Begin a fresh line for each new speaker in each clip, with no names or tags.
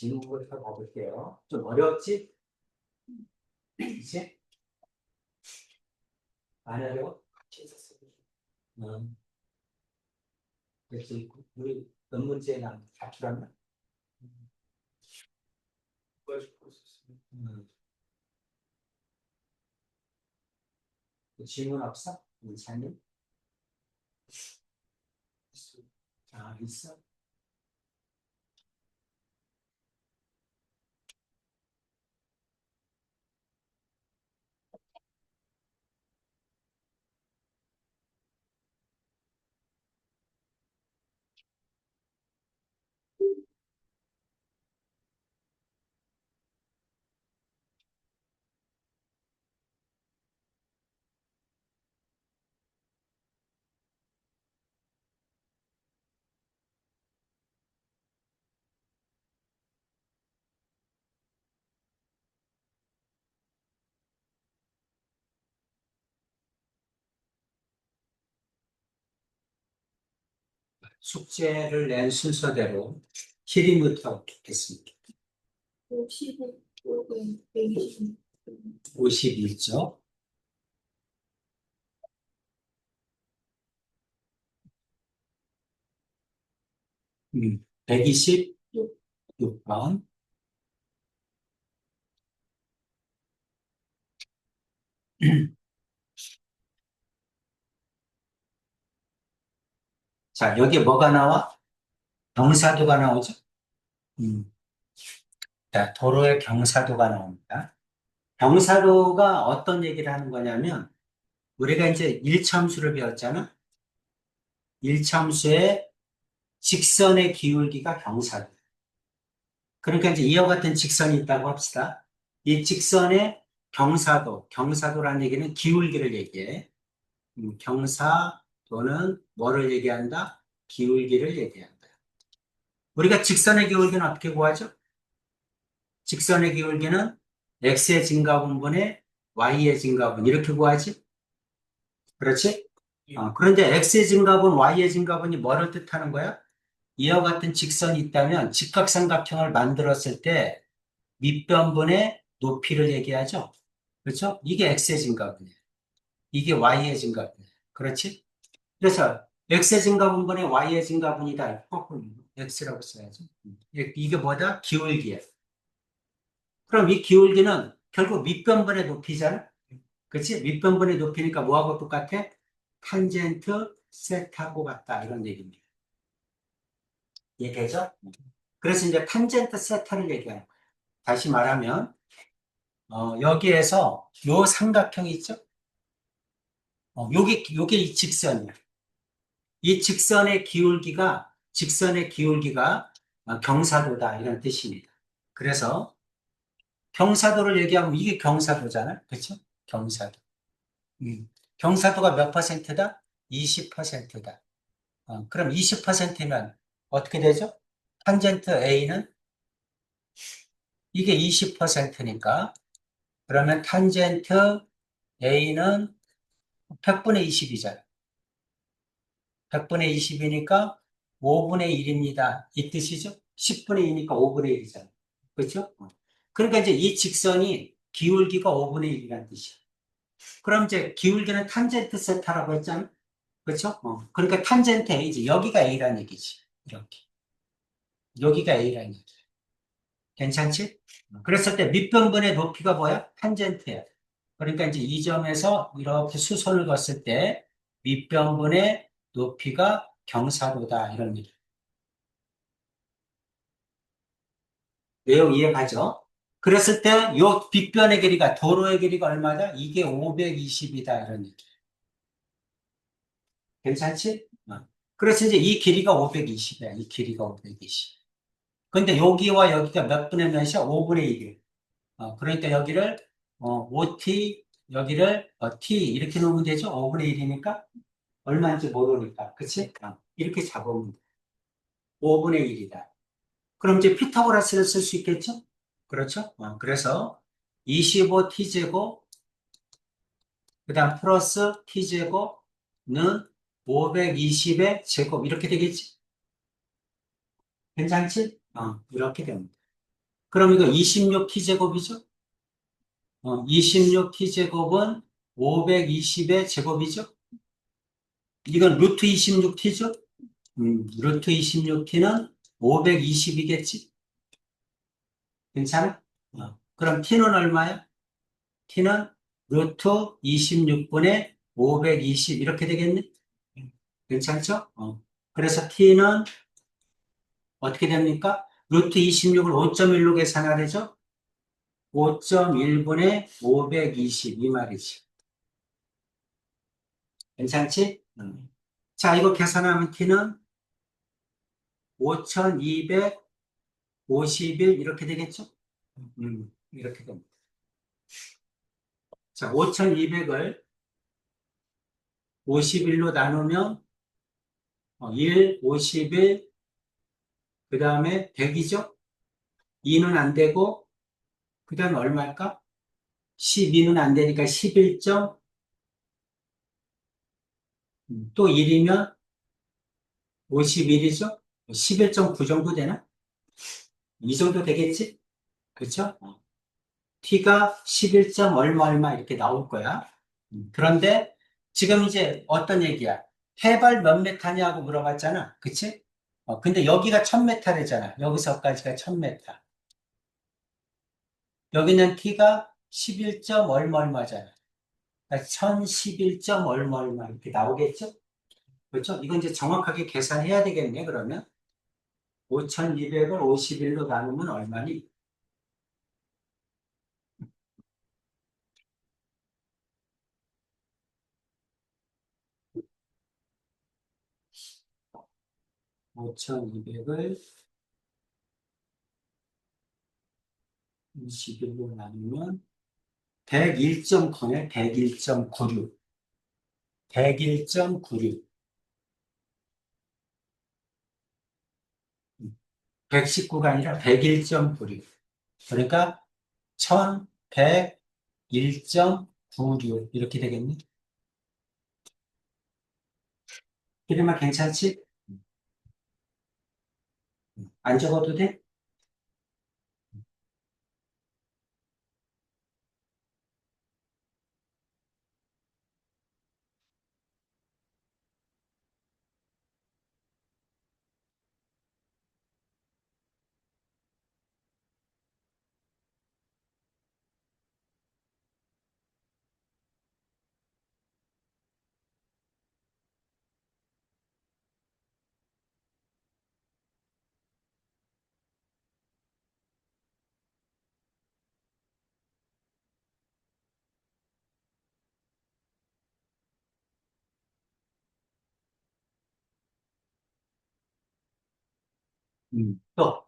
지문부터 가볼게요. 좀 어려웠지? 이제? 안 어려워? 응. 그렇지. 우리 몇 문제 남 가출하나? 질문 없어? 이사님? 아, 있어? 숙제를 낸 순서대로 키리부터 듣겠습니다.
55, 120.
51쪽. 126번. 자, 여기 뭐가 나와? 경사도가 나오죠? 자, 도로의 경사도가 나옵니다. 경사도가 어떤 얘기를 하는 거냐면, 우리가 이제 일참수를 배웠잖아? 일참수의 직선의 기울기가 경사도. 그러니까 이제 이와 같은 직선이 있다고 합시다. 이 직선의 경사도라는 얘기는 기울기를 얘기해. 경사도는 뭐를 얘기한다? 기울기를 얘기한다. 우리가 직선의 기울기는 어떻게 구하죠? 직선의 기울기는 x의 증가분분의 y의 증가분 이렇게 구하지? 그렇지? 그런데 x의 증가분, y의 증가분이 뭐를 뜻하는 거야? 이와 같은 직선이 있다면 직각삼각형을 만들었을 때 밑변분의 높이를 얘기하죠? 그렇죠? 이게 x의 증가분이에요. 이게 y의 증가분이에요. 그렇지? 그래서 x의 증가분분의 y의 증가분이다. 거꾸로 x라고 써야죠. 이게 뭐다? 기울기예요. 그럼 이 기울기는 결국 밑변분의 높이잖아? 그렇지? 밑변분의 높이니까 뭐하고 똑같아? 탄젠트 세타하고 같다. 이런 얘기입니다. 이해되죠? 그래서 이제 탄젠트 세타를 얘기하는 거예요. 다시 말하면, 여기에서 요 삼각형이 있죠? 요게 이 직선이야. 이 직선의 기울기가 경사도다. 이런 뜻입니다. 그래서 경사도를 얘기하면 이게 경사도잖아. 그렇죠? 경사도. 경사도가 몇 퍼센트다? 20%다. 그럼 20%면 어떻게 되죠? 탄젠트 A는 이게 20%니까 그러면 탄젠트 A는 100분의 20이잖아. 100분의 20이니까 5분의 1입니다. 이 뜻이죠? 10분의 2니까 5분의 1이잖아. 그렇죠? 그러니까 이제 이 직선이 기울기가 5분의 1이라는 뜻이야. 그럼 이제 기울기는 탄젠트 세타라고 했잖아. 그렇죠? 그러니까 탄젠트 A지. 여기가 A라는 얘기지. 이렇게. 여기가 A라는 얘기. 괜찮지? 그랬을 때 밑변분의 높이가 뭐야? 탄젠트야. 그러니까 이제 이 점에서 이렇게 수선을 그었을 때 밑변분의 높이가 경사도다. 이런 얘기. 내용 이해가죠? 그랬을 때 요 빗변의 길이가 도로의 길이가 얼마다? 이게 520이다. 이런 얘기. 괜찮지? 그래서 이제 이 길이가 520이야. 이 길이가 520. 근데 여기와 여기가 몇 분의 몇이야? 5분의 1이에요. 그러니까 여기를 5t, 여기를 t 이렇게 놓으면 되죠? 5분의 1이니까 얼마인지 모르니까. 그치? 이렇게 잡으면 돼. 5분의 1이다. 그럼 이제 피타고라스를 쓸 수 있겠죠? 그렇죠? 그래서 25t제곱 그 다음 플러스 t제곱는 520의 제곱 이렇게 되겠지? 괜찮지? 이렇게 됩니다. 그럼 이거 26t제곱이죠? 26t제곱은 520의 제곱이죠? 이건 루트 26t죠? 루트 26t는 520이겠지? 괜찮아? 그럼 t는 얼마야? t는 루트 26분의 520 이렇게 되겠네? 괜찮죠? 그래서 t는 어떻게 됩니까? 루트 26을 5.1로 계산하래죠? 5.1분의 520 이 말이지. 괜찮지? 자, 이거 계산하면 t는 5251 이렇게 되겠죠? 이렇게 됩니다. 자, 5200을 51로 나누면 1, 51, 그 다음에 100이죠? 2는 안 되고, 그 다음에 얼마일까? 12는 안 되니까 11점, 또 1이면 51이죠? 11.9 정도 되나? 이 정도 되겠지? 그렇죠? t가 11점 얼마 얼마 이렇게 나올 거야. 그런데 지금 이제 어떤 얘기야? 해발 몇 메타냐고 물어봤잖아. 그치? 근데 여기가 1000m래잖아. 여기서까지가 1000m. 여기는 t가 11점 얼마 얼마잖아. 그러니까 1011점 얼마 얼마 이렇게 나오겠죠? 그렇죠? 이건 이제 정확하게 계산해야 되겠네, 그러면. 5200을 51로 나누면 얼마니? 5200을 21로 나누면 101.9네, 101.96. 101.96. 119가 아니라 101.96. 그러니까 1101.96 이렇게 되겠니? 이러면 괜찮지? 안 적어도 돼? 또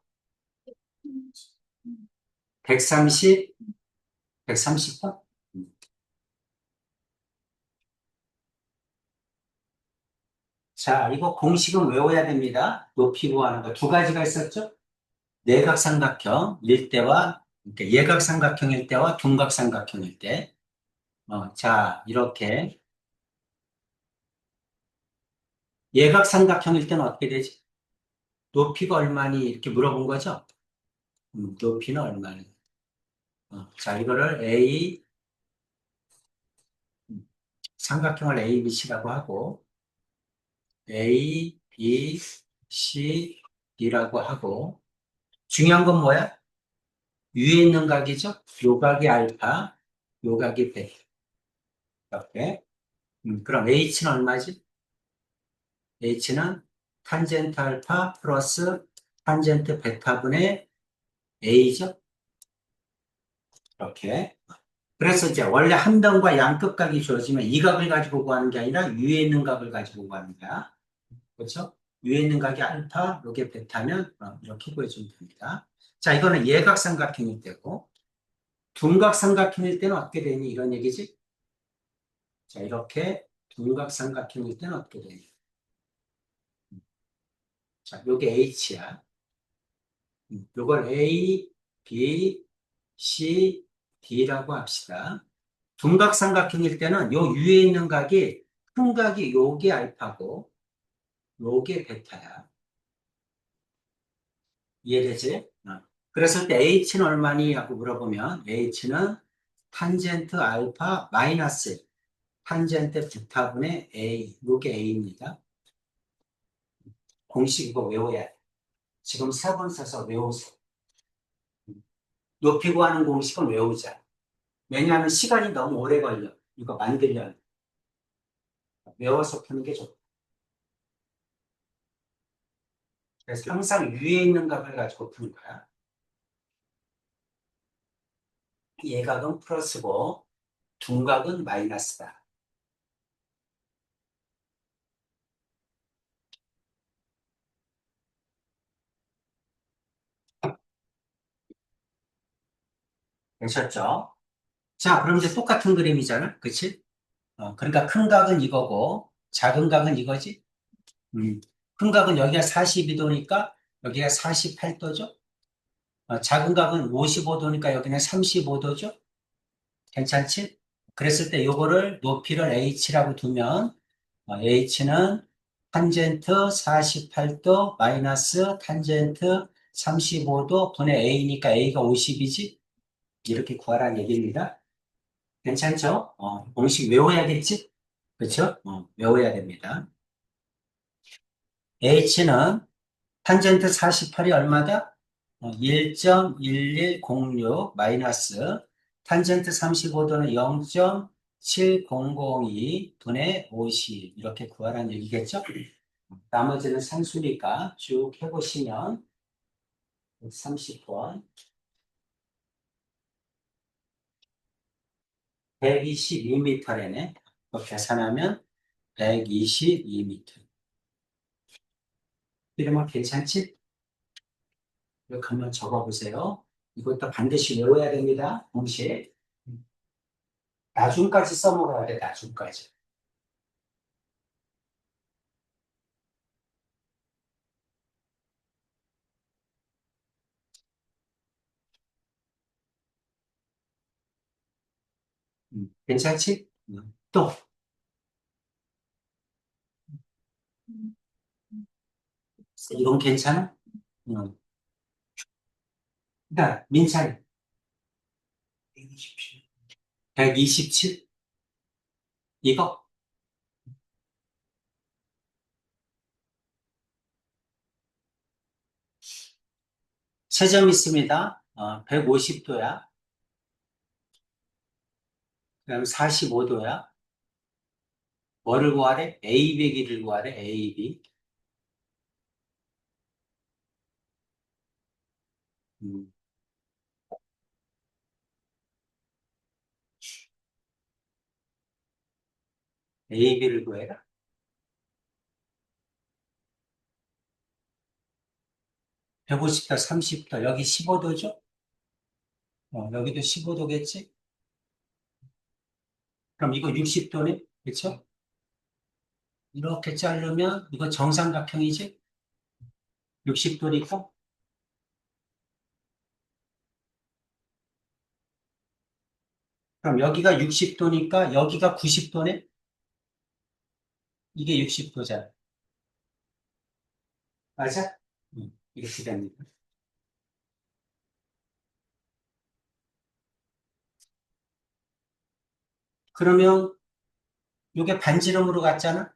130, 130번? 자, 이거 공식은 외워야 됩니다. 높이 구하는 거 두 가지가 있었죠? 내각삼각형 일대와 그러니까 예각삼각형 일대와 둔각삼각형 일대. 자, 이렇게 예각삼각형 일대는 어떻게 되지? 높이가 얼마니? 이렇게 물어본 거죠? 높이는 얼마니? 자, 이거를 삼각형을 A, B, C라고 하고 A, B, C, D라고 하고 중요한 건 뭐야? 위에 있는 각이죠? 요 각이 알파, 요 각이 베타. 이렇게. 그럼 H는 얼마지? H는 탄젠트 알파 플러스 탄젠트 베타분의 A죠? 이렇게. 그래서 이제 원래 한 덩과 양끝각이 주어지면 이 각을 가지고 구하는 게 아니라 위에 있는 각을 가지고 구하는 거야. 그렇죠? 위에 있는 각이 알파, 요게 베타면 이렇게 구해주면 됩니다. 자, 이거는 예각삼각형일 때고 둔각삼각형일 때는 어떻게 되니? 이런 얘기지? 자, 이렇게 둔각삼각형일 때는 어떻게 되니? 자, 요게 H야. 요걸 A, B, C, D라고 합시다. 둔각삼각형일 때는 요 위에 있는 각이 큰 각이 요게 알파고 요게 베타야. 이해되지? 그랬을 때 h는 얼마니? 하고 물어보면 h는 탄젠트 알파 마이너스 탄젠트 베타분의 a, 요게 a입니다. 공식 이거 외워야 돼. 지금 세 번 써서 외우세요. 높이 구하는 공식은 외우자. 왜냐하면 시간이 너무 오래 걸려. 이거 만들려면. 외워서 푸는 게 좋다. 그래서 항상 위에 있는 값을 가지고 푸는 거야. 예각은 플러스고 둔각은 마이너스다. 되셨죠? 자, 그럼 이제 똑같은 그림이잖아. 그치? 그러니까 큰 각은 이거고 작은 각은 이거지? 큰 각은 여기가 42도니까 여기가 48도죠? 작은 각은 55도니까 여기는 35도죠? 괜찮지? 그랬을 때 요거를 높이를 h라고 두면 h는 탄젠트 48도 마이너스 탄젠트 35도 분의 a니까 a가 50이지? 이렇게 구하라는 얘기입니다. 괜찮죠? 공식 외워야겠지? 그렇죠? 외워야 됩니다. h는 탄젠트 48이 얼마다? 1.1106 마이너스 탄젠트 35도는 0.7002 분의 50 이렇게 구하라는 얘기겠죠? 나머지는 산수니까 쭉 해보시면 30번 122m래네. 계산하면 122m. 이러면 괜찮지? 이렇게 한번 적어보세요. 이것도 반드시 외워야 됩니다. 동시에. 나중까지 써먹어야 돼, 나중까지. 괜찮지? 또,
음, 음.
이건 괜찮아? 음. 그다음, 민찬이. 127? 이거? 채점 있습니다. 150도야. 그다음 45도야. 뭐를 구하래? A100을 구하래, A200. 음, A200를 구해라. 150도, 30도, 여기 15도죠? 여기도 15도겠지? 그럼 이거 60도네? 그쵸? 이렇게 자르면 이거 정삼각형이지? 60도니까? 그럼 여기가 60도니까 여기가 90도네? 이게 60도잖아. 맞아? 이렇게 됩니다. 그러면 이게 반지름으로 갔잖아?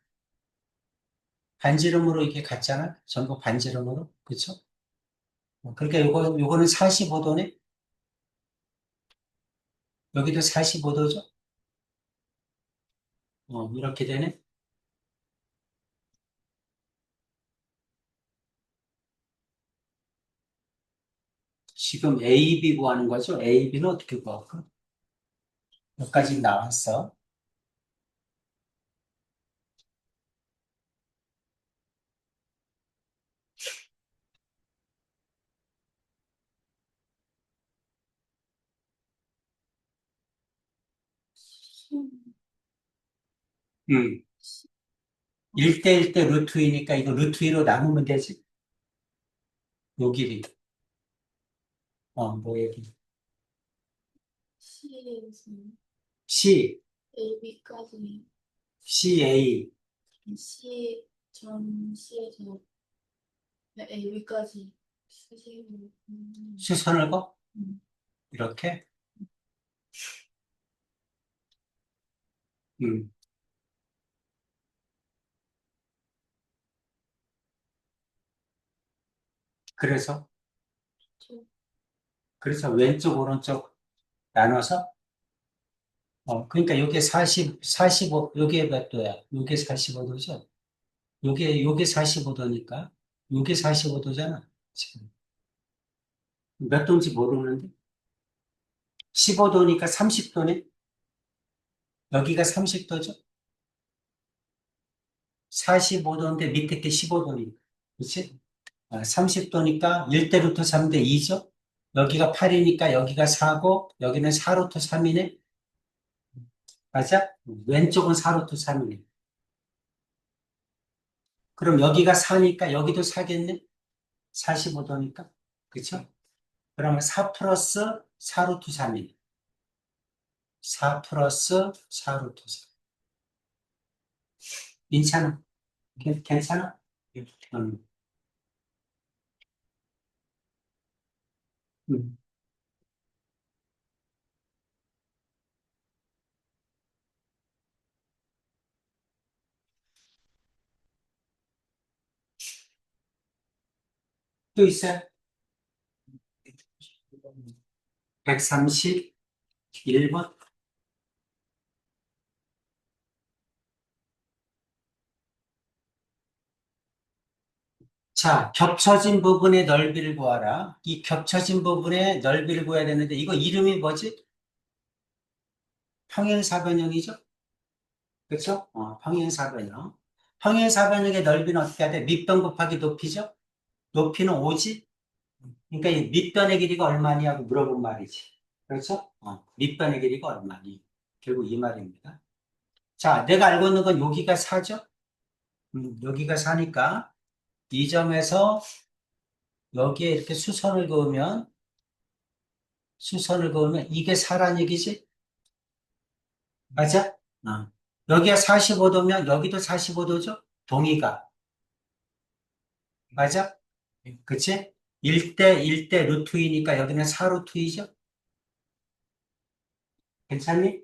반지름으로 이렇게 갔잖아? 전부 반지름으로. 그쵸? 그러니까 요거는 45도네? 여기도 45도죠? 이렇게 되네? 지금 AB 구하는 거죠? AB는 어떻게 구할까? 여기까지 나왔어. 음. 1대1대 루트 2니까 이거 루트 2로 나누면 되지. 요 길이. 뭐 얘기.
C에서
C,
AB까지
CA.
C 전 C에서 AB까지 사실,
수선을 거?
음,
이렇게? 음. 그래서,
저,
그래서 왼쪽, 오른쪽 나눠서, 그러니까 요게 45, 요게 몇 도야? 요게 45도죠? 요게 45도니까, 요게 45도잖아. 지금. 몇 도인지 모르는데? 15도니까 30도네? 여기가 30도죠? 45도인데 밑에 게 15도니까. 그치? 30도니까 1대 루트 3대 2죠? 여기가 8이니까 여기가 4고, 여기는 4루트 3이네? 맞아? 왼쪽은 4루트 3이네. 그럼 여기가 4니까 여기도 4겠네? 45도니까. 그쵸? 그러면 4 플러스 4루트 3이네. 4 플러스 4루트 3. 괜찮아? 괜찮아? 음, 음. 또 있어요? 131번. 자, 겹쳐진 부분의 넓이를 구하라. 이 겹쳐진 부분의 넓이를 구해야 되는데, 이거 이름이 뭐지? 평행사변형이죠? 그렇죠? 평행사변형. 평행사변형의 넓이는 어떻게 해야 돼? 밑변 곱하기 높이죠? 높이는 5지? 그러니까 이 밑변의 길이가 얼마냐고 물어본 말이지. 그렇죠? 밑변의 길이가 얼마니? 결국 이 말입니다. 자, 내가 알고 있는 건 여기가 4죠? 여기가 4니까 이 점에서 여기에 이렇게 수선을 그으면 이게 4란 얘기지? 맞아? 여기가 45도면 여기도 45도죠? 동의가. 맞아? 그치? 1대 1대 루트 2니까 여기는 4루트 2죠? 괜찮니?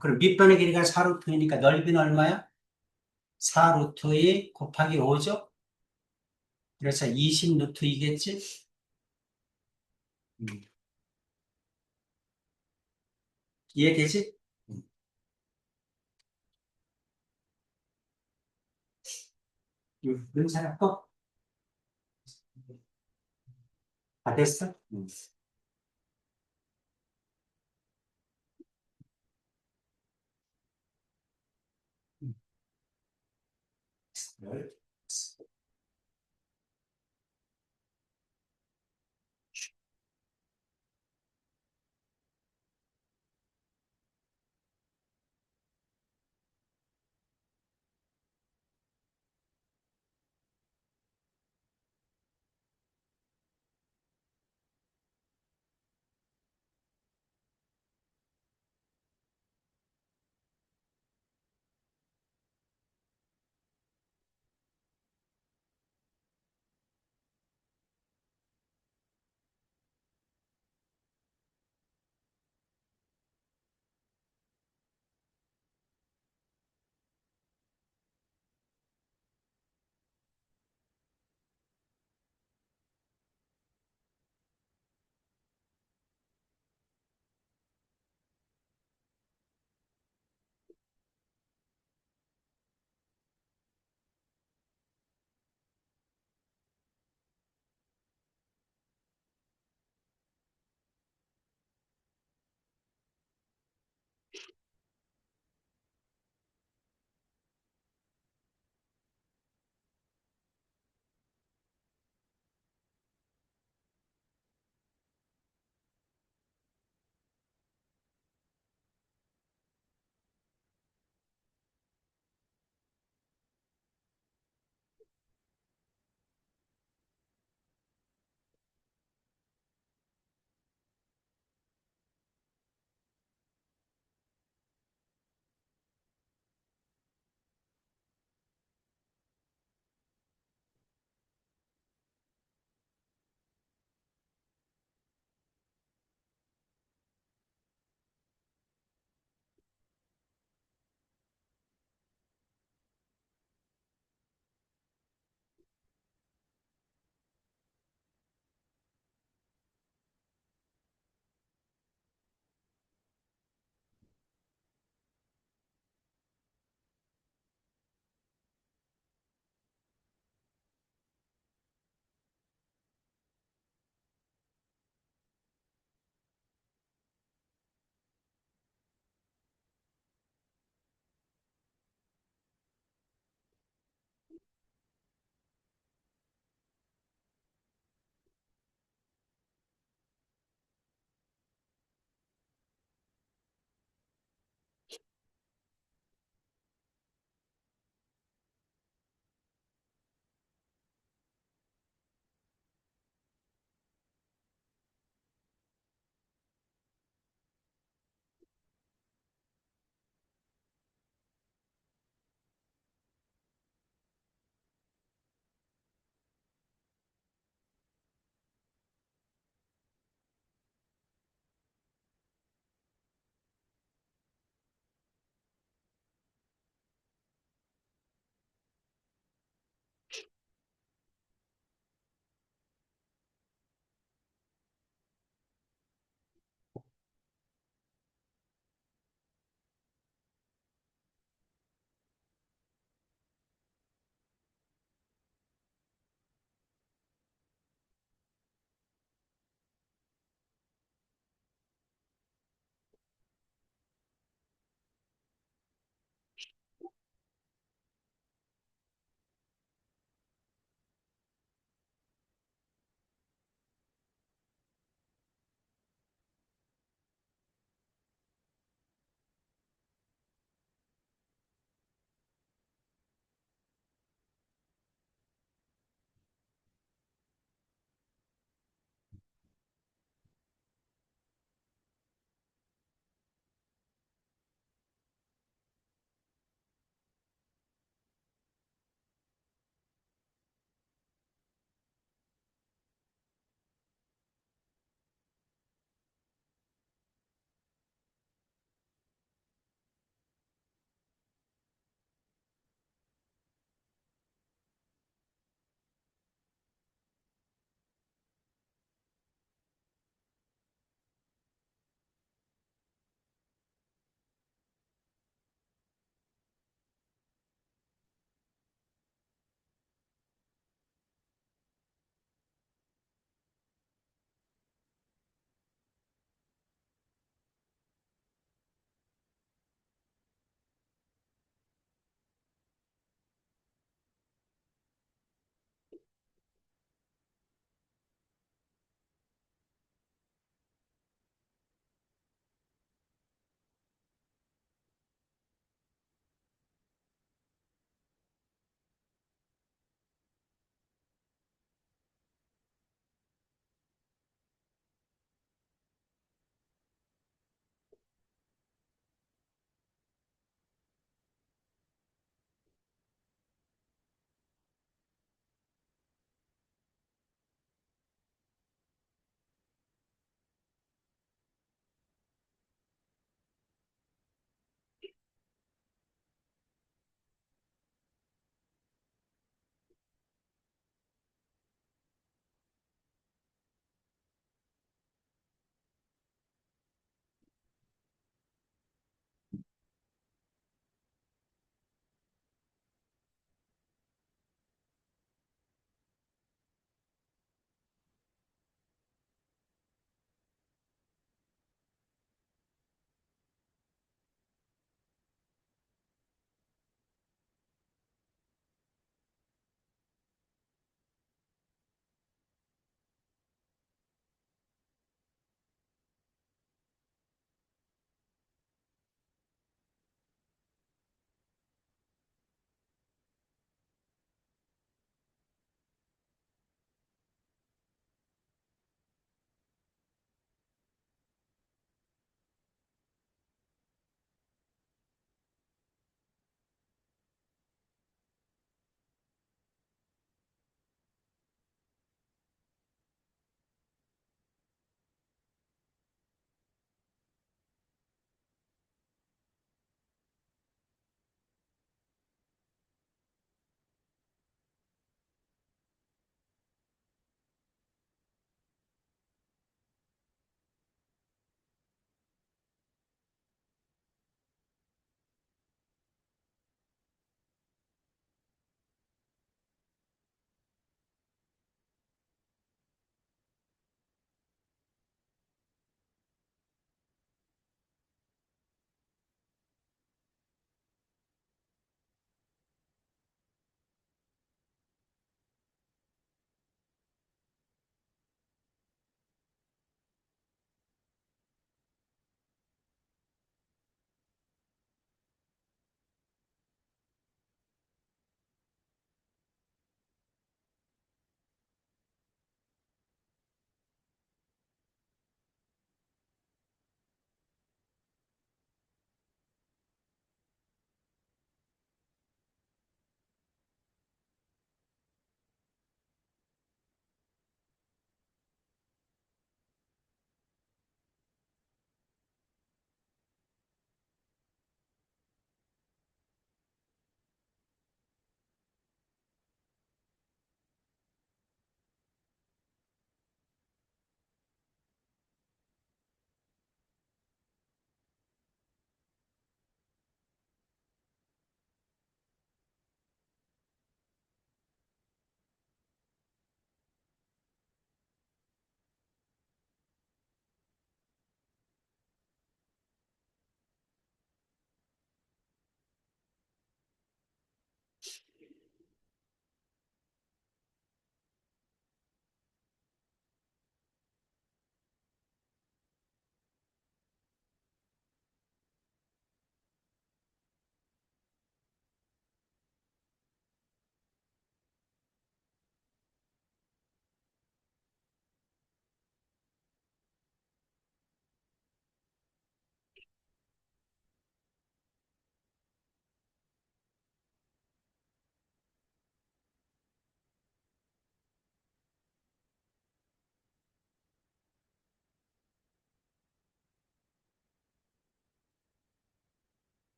그럼 밑변의 길이가 4루트 2니까 넓이는 얼마야? 4루트 2 곱하기 5죠? 그래서 20 루트 2겠지? 이해되지? 음. 괜찮아? 또? 다 됐어? 음.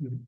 음.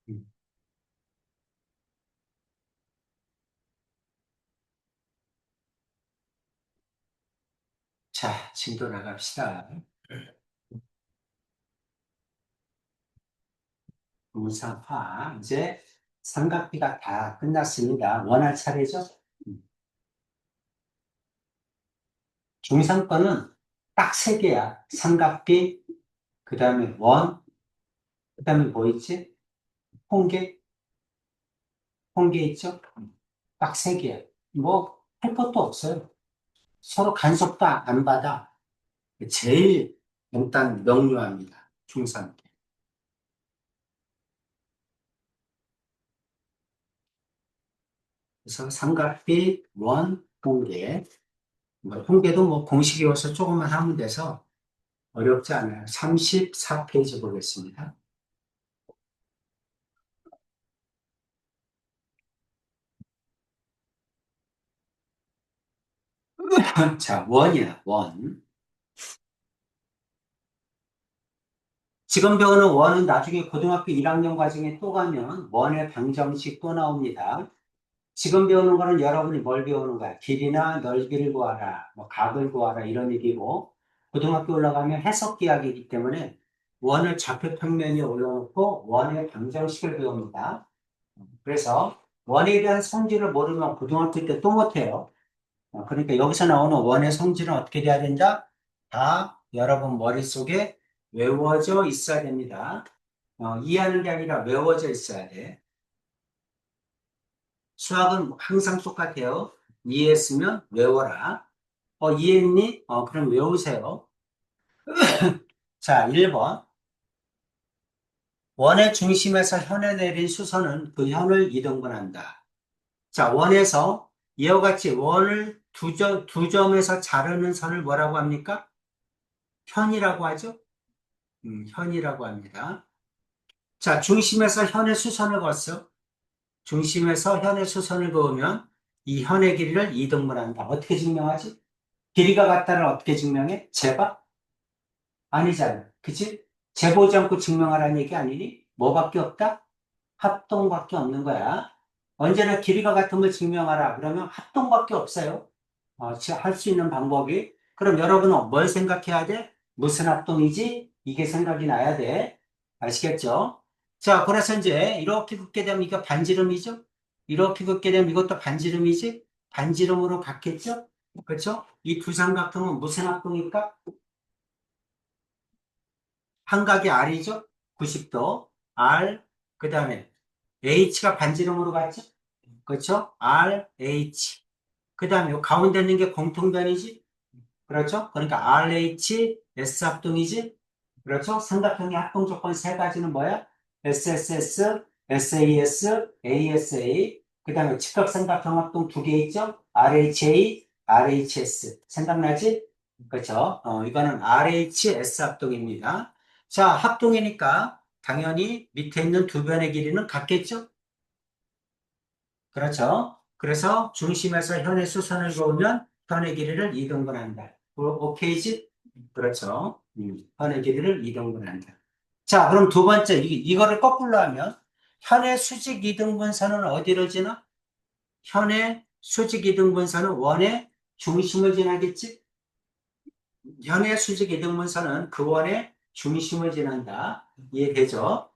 음. 자, 진도 나갑시다. 무상화. 이제 삼각비가 다 끝났습니다. 원할 차례죠? 음. 중상권은 딱 세 개야. 삼각비, 그 다음에 원, 그 다음에 뭐 있지? 홍계? 홍계 있죠? 딱 세 개야. 뭐, 할 것도 없어요. 서로 간섭도 안 받아. 제일 일단 명료합니다. 중상권. 그래서 삼각비, 원, 홍계. 뭐 홍계도 뭐 공식이 어서 조금만 하면 돼서 어렵지 않아요. 34페이지 보겠습니다. 자, 원이야, 원. 지금 배우는 원은 나중에 고등학교 1학년 과정에 또 가면 원의 방정식 또 나옵니다. 지금 배우는 거는 여러분이 뭘 배우는 거야? 길이나 넓이를 구하라, 뭐 각을 구하라 이런 얘기고 고등학교 올라가면 해석 기하이기 때문에 원을 좌표 평면에 올려놓고 원의 방정식을 배웁니다. 그래서 원에 대한 성질을 모르면 고등학교 때 또 못해요. 그러니까 여기서 나오는 원의 성질은 어떻게 돼야 된다? 다 여러분 머릿속에 외워져 있어야 됩니다. 이해하는 게 아니라 외워져 있어야 돼. 수학은 항상 똑같아요. 이해했으면 외워라. 이해했니? 그럼 외우세요. 자, 1번. 원의 중심에서 현에 내린 수선은 그 현을 이등분한다. 자, 원에서 이와 같이 원을 두 점에서 자르는 선을 뭐라고 합니까? 현이라고 하죠? 현이라고 합니다. 자, 중심에서 현의 수선을 그었어. 중심에서 현의 수선을 그으면 이 현의 길이를 이등분한다. 어떻게 증명하지? 길이가 같다를 어떻게 증명해? 제바? 아니잖아. 그치? 재보지 않고 증명하라는 얘기 아니니? 뭐밖에 없다? 합동밖에 없는 거야. 언제나 길이가 같은 걸 증명하라. 그러면 합동밖에 없어요. 할 수 있는 방법이. 그럼 여러분은 뭘 생각해야 돼? 무슨 합동이지? 이게 생각이 나야 돼. 아시겠죠? 자, 그래서 이제 이렇게 긋게 되면 이거 반지름이죠? 이렇게 긋게 되면 이것도 반지름이지? 반지름으로 같겠죠? 그렇죠? 이 두 삼각형은 무슨 합동일까? 한각이 R이죠? 90도. R, 그 다음에 H가 반지름으로 갔죠? 그렇죠? R, H. 그 다음에 요 가운데 있는 게 공통변이지? 그렇죠? 그러니까 RH, S 합동이지? 그렇죠? 삼각형의 합동 조건 세 가지는 뭐야? SSS, SAS, ASA. 그 다음에 직각삼각형 합동 두 개 있죠? RHA, RHS. 생각나지? 그렇죠? 이거는 RHS 합동입니다. 자, 합동이니까 당연히 밑에 있는 두 변의 길이는 같겠죠? 그렇죠? 그래서 중심에서 현의 수선을 그으면 현의 길이를 이등분한다. 오케이지? 그렇죠. 현의 길이를 이등분한다. 자, 그럼 두 번째, 이거를 거꾸로 하면 현의 수직 이등분선은 어디를 지나? 현의 수직 이등분선은 원의 중심을 지나겠지? 현의 수직 이등분선은 그 원의 중심을 지난다. 이해되죠?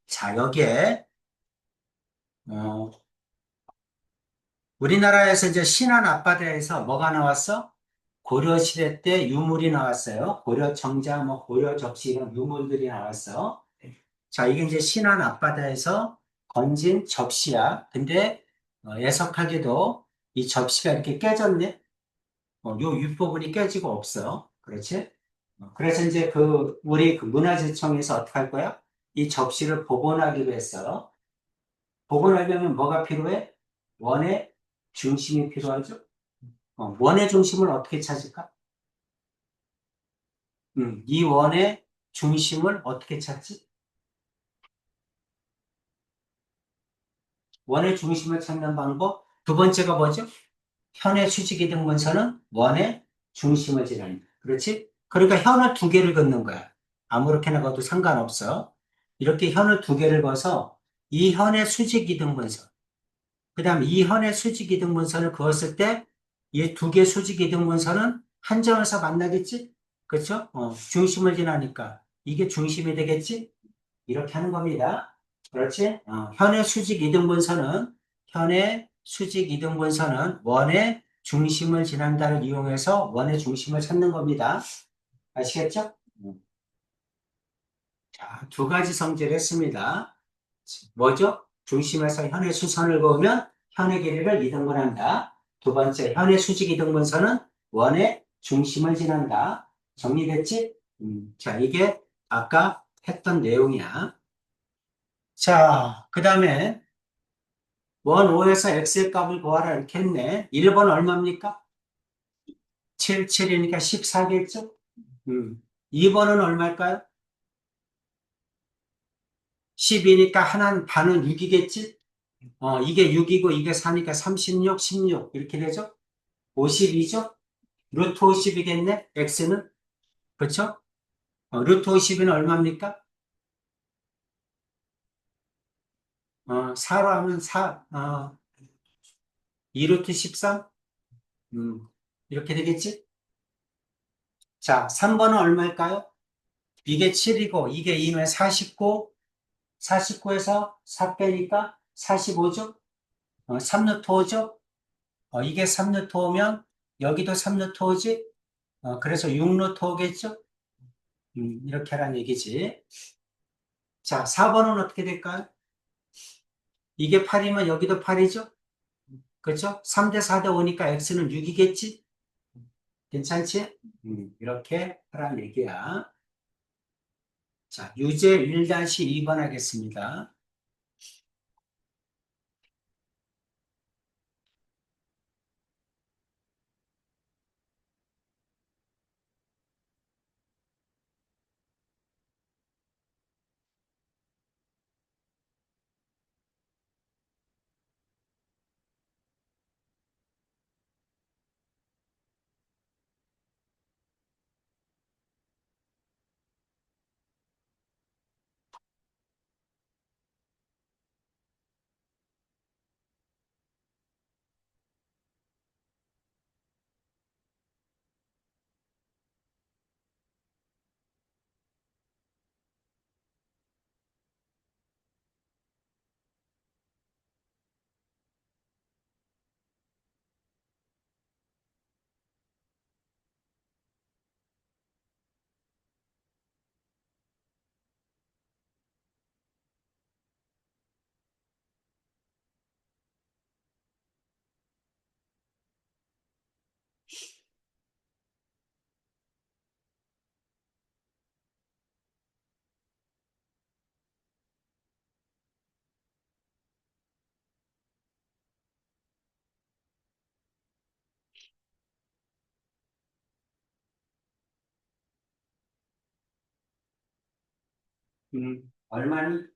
자, 여기에 어, 우리나라에서 이제 신안 앞바다에서 뭐가 나왔어? 고려시대 때 유물이 나왔어요. 고려 청자, 뭐 고려 접시 이런 유물들이 나왔어. 자, 이게 이제 신안 앞바다에서 건진 접시야. 근데 애석하게도 이 접시가 이렇게 깨졌네. 요 윗부분이 깨지고 없어. 그렇지? 그래서 이제 우리 그 문화재청에서 어떻게 할 거야? 이 접시를 복원하기로 했어. 복원하려면 뭐가 필요해? 원의 중심이 필요하죠? 원의 중심을 어떻게 찾을까? 이 원의 중심을 어떻게 찾지? 원의 중심을 찾는 방법. 두 번째가 뭐죠? 현의 수직이등분선은 원의 중심을 지나는. 그렇지? 그러니까 현을 두 개를 긋는 거야. 아무렇게나 가도 상관없어. 이렇게 현을 두 개를 그어서 이 현의 수직이등분선. 그 다음 이 현의 수직이등분선을 그었을 때 이 두 개 수직이등분선은 한 점에서 만나겠지? 그렇죠? 중심을 지나니까 이게 중심이 되겠지? 이렇게 하는 겁니다. 그렇지? 현의 수직 이등분선은 원의 중심을 지난다를 이용해서 원의 중심을 찾는 겁니다. 아시겠죠? 자, 두 가지 성질을 했습니다. 뭐죠? 중심에서 현의 수선을 그으면 현의 길이를 이등분한다. 두 번째, 현의 수직 이등분선은 원의 중심을 지난다. 정리됐지? 자, 이게 아까 했던 내용이야. 자, 그 다음에 원 5에서 x의 값을 구하라 이렇게 했네. 1번 얼마입니까? 7, 7이니까 14겠죠? 2번은 얼마일까요? 10이니까 하나는 반은 6이겠지? 이게 6이고 이게 4니까 36, 16 이렇게 되죠? 52죠? 루트 50이겠네? x는? 그렇죠? 루트 50은 얼마입니까? 4로 하면 2루트 13? 이렇게 되겠지? 자, 3번은 얼마일까요? 이게 7이고 이게 2면 49, 49에서 4 빼니까 45죠? 3루트 5죠? 이게 3루트 5면 여기도 3루트 5지? 그래서 6루트 5겠죠? 이렇게 하라는 얘기지. 자, 4번은 어떻게 될까요? 이게 8이면 여기도 8이죠? 그렇죠? 3대 4대 5니까 x는 6이겠지? 괜찮지? 이렇게 하라는 얘기야. 자, 유제 1-2번 하겠습니다. 얼마니?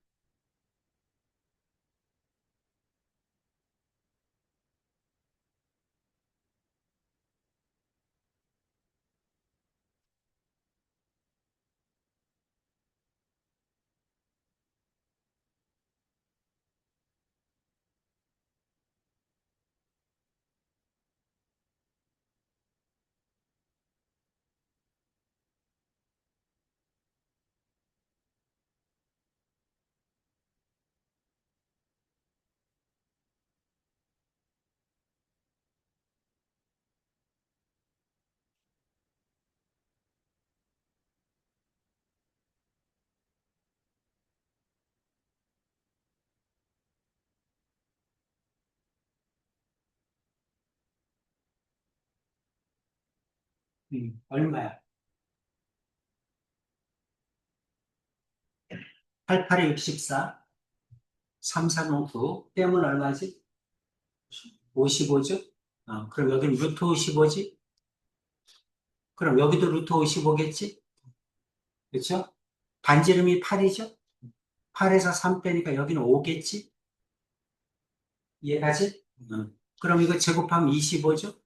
얼마야? 88에 64, 3359 떼면 얼마지? 55죠? 그럼 여기는 루트 55지? 그럼 여기도 루트 55겠지? 그렇죠? 반지름이 8이죠? 8에서 3 빼니까 여기는 5겠지? 이해가지? 그럼 이거 제곱하면 25죠?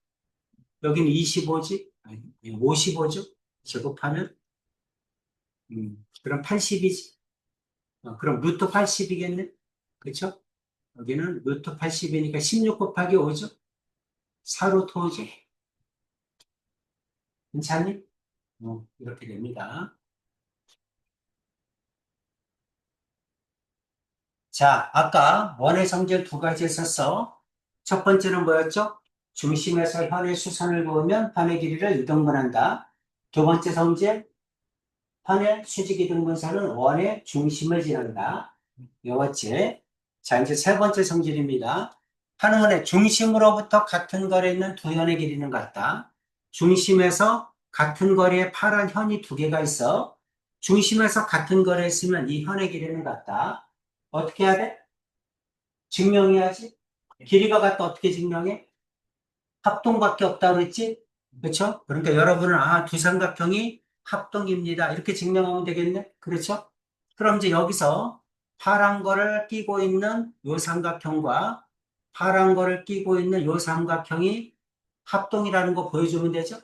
여기는 25지? 아니, 55죠? 제곱하면? 그럼 80이지? 그럼 루트 80이겠네? 그쵸? 여기는 루트 80이니까 16 곱하기 5죠? 4루트 5죠? 괜찮니? 이렇게 됩니다. 자, 아까 원의 성질 두 가지 했었어. 첫 번째는 뭐였죠? 중심에서 현의 수선을 그으면 현의 길이를 이등분한다. 두 번째 성질, 현의 수직 이등분선은 원의 중심을 지난다. 이것째. 자, 이제 세 번째 성질입니다. 한 원의 중심으로부터 같은 거리에 있는 두 현의 길이는 같다. 중심에서 같은 거리에 파란 현이 두 개가 있어. 중심에서 같은 거리에 있으면 이 현의 길이는 같다. 어떻게 해야 돼? 증명해야지. 길이가 같다 어떻게 증명해? 합동밖에 없다 그랬지? 그렇죠? 그러니까 여러분은 두 삼각형이 합동입니다. 이렇게 증명하면 되겠네. 그렇죠? 그럼 이제 여기서 파란 거를 끼고 있는 요 삼각형과 파란 거를 끼고 있는 요 삼각형이 합동이라는 거 보여주면 되죠?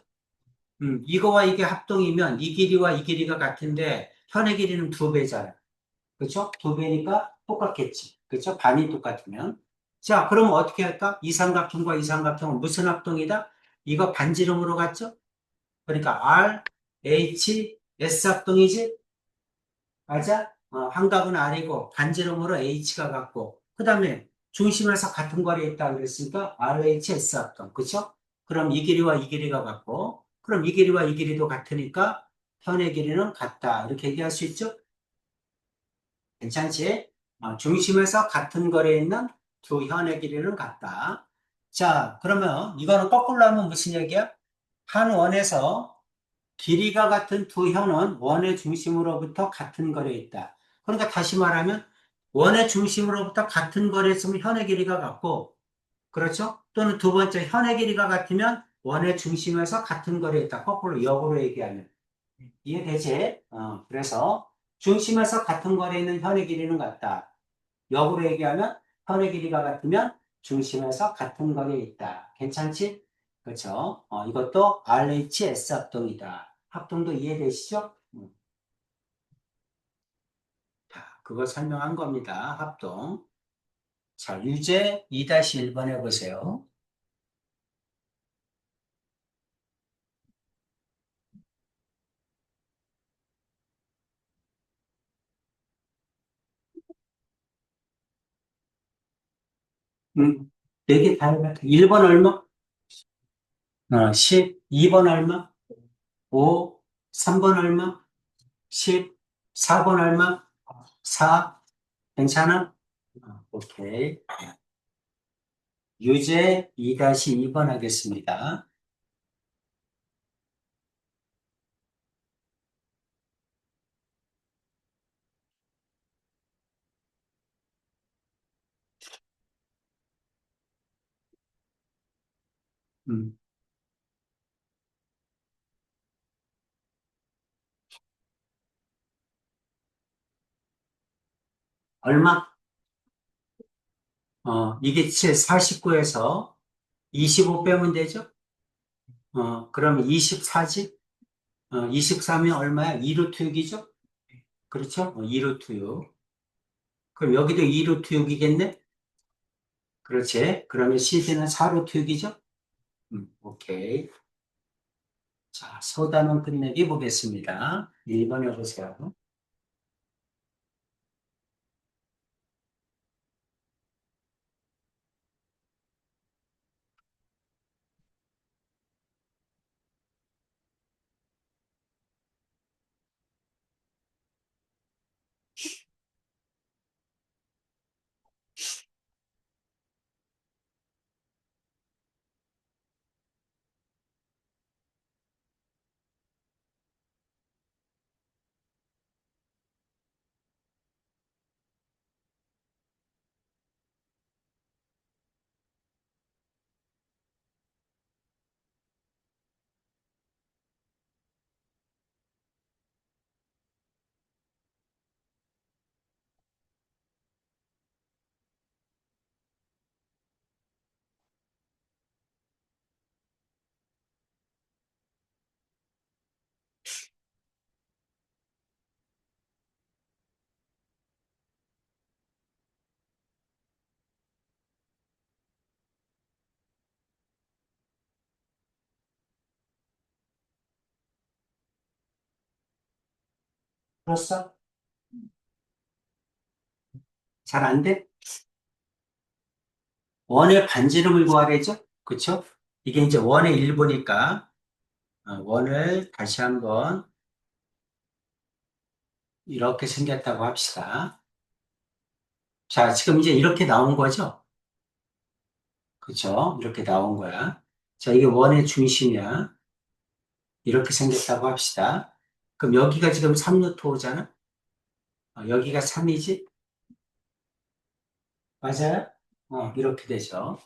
이거와 이게 합동이면 이 길이와 이 길이가 같은데 현의 길이는 두 배잖아. 그렇죠? 두 배니까 똑같겠지. 그렇죠? 반이 똑같으면. 자, 그럼 어떻게 할까? 이 삼각형과 이 삼각형은 무슨 합동이다? 이거 반지름으로 갔죠? 그러니까 R, H, S 합동이지? 맞아? 한각은 R이고 반지름으로 H가 같고 그 다음에 중심에서 같은 거리에 있다 그랬으니까 RH, S 합동. 그렇죠? 그럼 이 길이와 이 길이가 같고 그럼 이 길이와 이 길이도 같으니까 현의 길이는 같다. 이렇게 얘기할 수 있죠? 괜찮지? 중심에서 같은 거리에 있는 두 현의 길이는 같다. 자, 그러면 이거는 거꾸로 하면 무슨 얘기야? 한 원에서 길이가 같은 두 현은 원의 중심으로부터 같은 거리에 있다. 그러니까 다시 말하면 원의 중심으로부터 같은 거리에 있으면 현의 길이가 같고, 그렇죠? 또는 두 번째 현의 길이가 같으면 원의 중심에서 같은 거리에 있다. 거꾸로 역으로 얘기하면. 이해되지? 그래서 중심에서 같은 거리에 있는 현의 길이는 같다. 역으로 얘기하면 현의 길이가 같으면 중심에서 같은 거리에 있다. 괜찮지? 그렇죠? 이것도 RHS 합동이다. 합동도 이해되시죠? 자, 그거 설명한 겁니다. 합동. 자, 유제 2-1번 해보세요. 네개 다 해봐. 1번 얼마? 10. 2번 얼마? 5. 3번 얼마? 10. 4번 얼마? 4. 괜찮아? 오케이. 유제 2-2번 하겠습니다. 음, 얼마? 이게 49에서 25 빼면 되죠? 그러면 24지? 24면 얼마야? 2루트 6이죠? 그렇죠? 2루트 6. 그럼 여기도 2루트 6이겠네? 그렇지. 그러면 CD는 4루트 6이죠? 오케이. 자, 소단원 끝내기 보겠습니다. 1번 해보세요. 풀었어? 잘 안 돼? 원의 반지름을 구하래죠? 그쵸? 이게 이제 원의 일부니까 원을 다시 한번 이렇게 생겼다고 합시다. 자, 지금 이제 이렇게 나온 거죠? 그쵸? 이렇게 나온 거야. 자, 이게 원의 중심이야. 이렇게 생겼다고 합시다. 그럼 여기가 지금 3루트잖아? 여기가 3이지? 맞아요? 이렇게 되죠.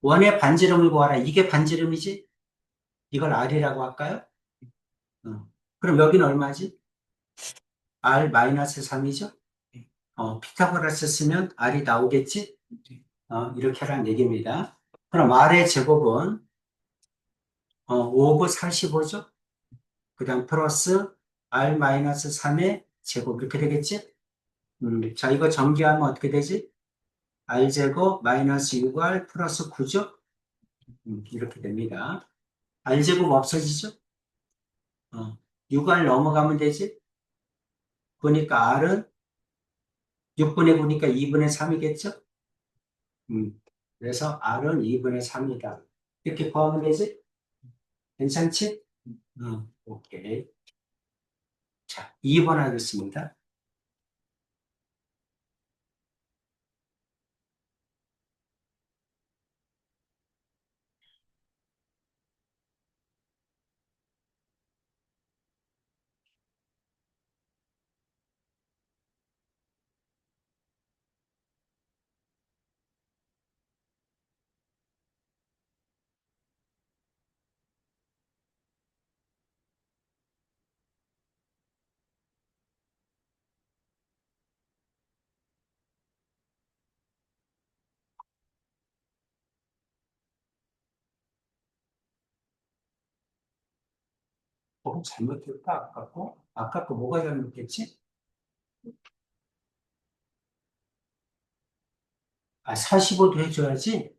원의 반지름을 구하라. 이게 반지름이지? 이걸 R이라고 할까요? 그럼 여기는 얼마지? R-3이죠? 피타고라스 쓰면 R이 나오겠지? 이렇게 하라는 얘기입니다. 그럼 R의 제곱은 5고 45죠? 그 다음 플러스 R-3의 제곱 이렇게 되겠지? 자, 이거 전개하면 어떻게 되지? R제곱 마이너스 6R 플러스 9죠? 이렇게 됩니다. R제곱 없어지죠? 6R 넘어가면 되지? 그러니까 R은 6분의 9니까 2분의 3이겠죠? 그래서 R은 2분의 3이다. 이렇게 구하면 되지? 괜찮지? 오케이. 자, 2번 하겠습니다. 잘못했다, 아까 거? 아까 거 뭐가 잘못했지? 45도 해줘야지.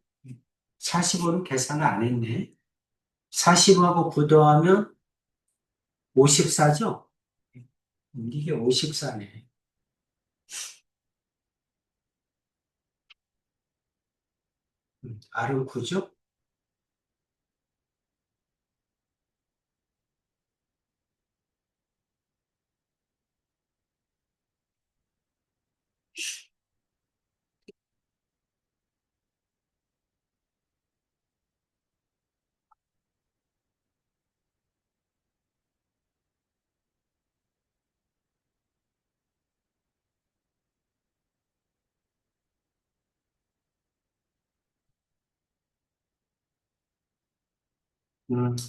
45는 계산을 안 했네. 45하고 9 더하면 54죠? 이게 54네. R은 9죠?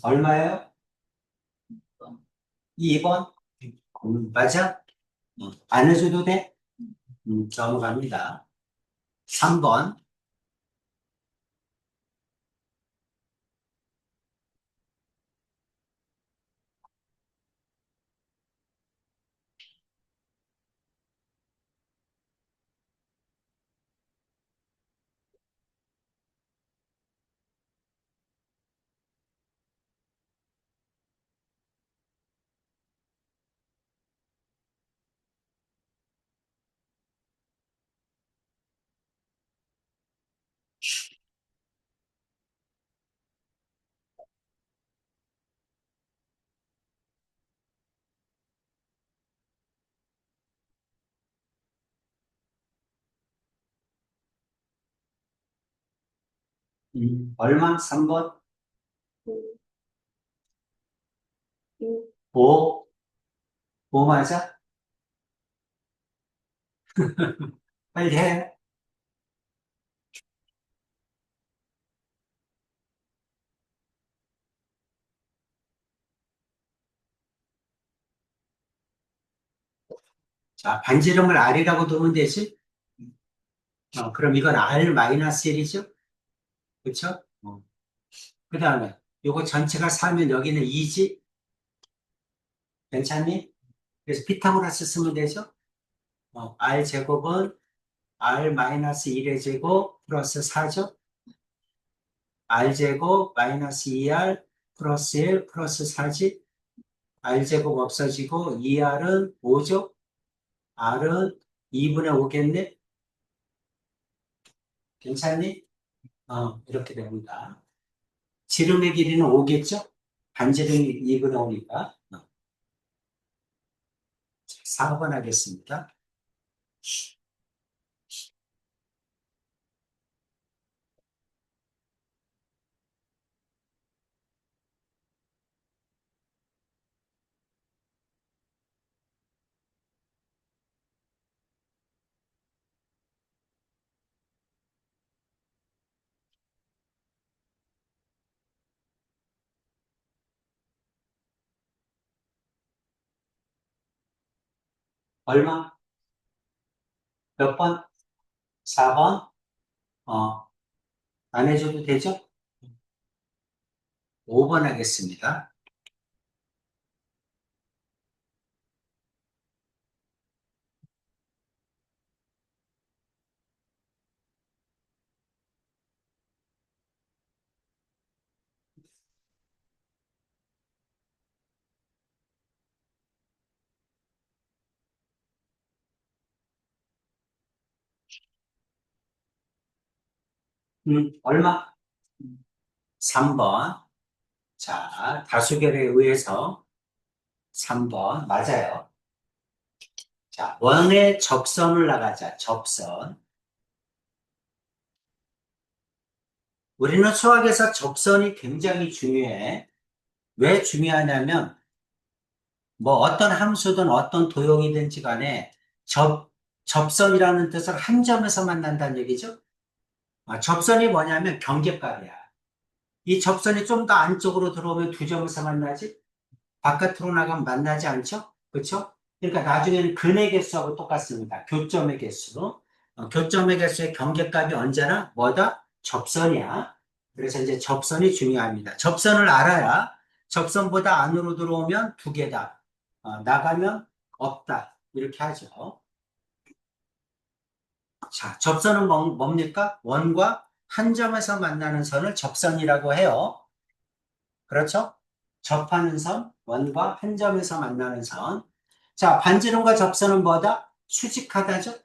얼마예요? 2번? 맞아? 안 해줘도 돼? 넘어갑니다. 3번. 얼마? 3번?
6,
5? 5 맞아? 빨리 해. 자, 반지름을 R이라고 두면 되지? 그럼 이건 R-1이죠? 그쵸? 그 다음에 요거 전체가 4면 여기는 2지? 괜찮니? 그래서 피타고라스 쓰면 되죠? R제곱은 R-1의 제곱 플러스 4죠? R제곱 마이너스 2R 플러스 1 플러스 4지? R제곱 없어지고 2R은 5죠? R은 2분의 5겠네? 괜찮니? 이렇게 됩니다. 지름의 길이는 5겠죠? 반지름이 2분의 5니까. 4번 하겠습니다. 얼마? 몇 번? 4번? 어, 안 해줘도 되죠? 5번 하겠습니다. 얼마? 3번. 자, 다수결에 의해서 3번. 맞아요. 자, 원의 접선을 나가자. 접선. 우리는 수학에서 접선이 굉장히 중요해. 왜 중요하냐면, 뭐 어떤 함수든 어떤 도형이든지 간에 접선이라는 뜻은 한 점에서 만난다는 얘기죠. 접선이 뭐냐면 경계값이야. 이 접선이 좀 더 안쪽으로 들어오면 두 점에서 만나지? 바깥으로 나가면 만나지 않죠? 그렇죠? 그러니까 나중에는 근의 개수하고 똑같습니다. 교점의 개수. 교점의 개수의 경계값이 언제나 뭐다? 접선이야. 그래서 이제 접선이 중요합니다. 접선을 알아야 접선보다 안으로 들어오면 두 개다. 나가면 없다. 이렇게 하죠. 자, 접선은 뭡니까? 원과 한 점에서 만나는 선을 접선이라고 해요. 그렇죠? 접하는 선, 원과 한 점에서 만나는 선. 자, 반지름과 접선은 뭐다? 수직하다죠?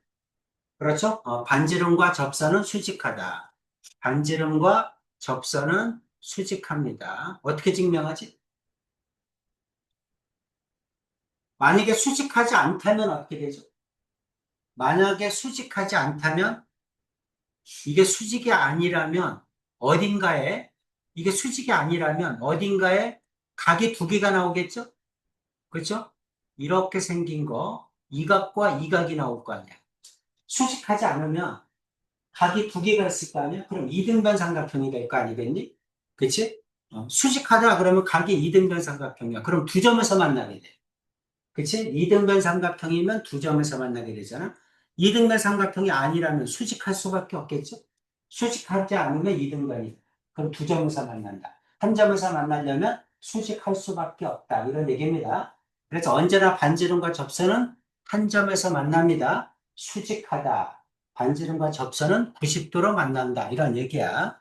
그렇죠? 반지름과 접선은 수직하다. 반지름과 접선은 수직합니다. 어떻게 증명하지? 만약에 수직하지 않다면 어떻게 되죠? 만약에 수직하지 않다면 이게 수직이 아니라면 어딘가에 이게 수직이 아니라면 어딘가에 각이 두 개가 나오겠죠? 그렇죠? 이렇게 생긴 거, 이 각과 이 각이 나올 거 아니야. 수직하지 않으면 각이 두 개가 있을 거 아니야? 그럼 이등변 삼각형이 될 거 아니겠니? 그치? 수직하다 그러면 각이 이등변 삼각형이야. 그럼 두 점에서 만나게 돼. 그치? 이등변 삼각형이면 두 점에서 만나게 되잖아. 이등변 삼각형이 아니라면 수직할 수밖에 없겠죠? 수직하지 않으면 이등변이. 그럼 두 점에서 만난다. 한 점에서 만나려면 수직할 수밖에 없다. 이런 얘기입니다. 그래서 언제나 반지름과 접선은 한 점에서 만납니다. 수직하다. 반지름과 접선은 90도로 만난다. 이런 얘기야.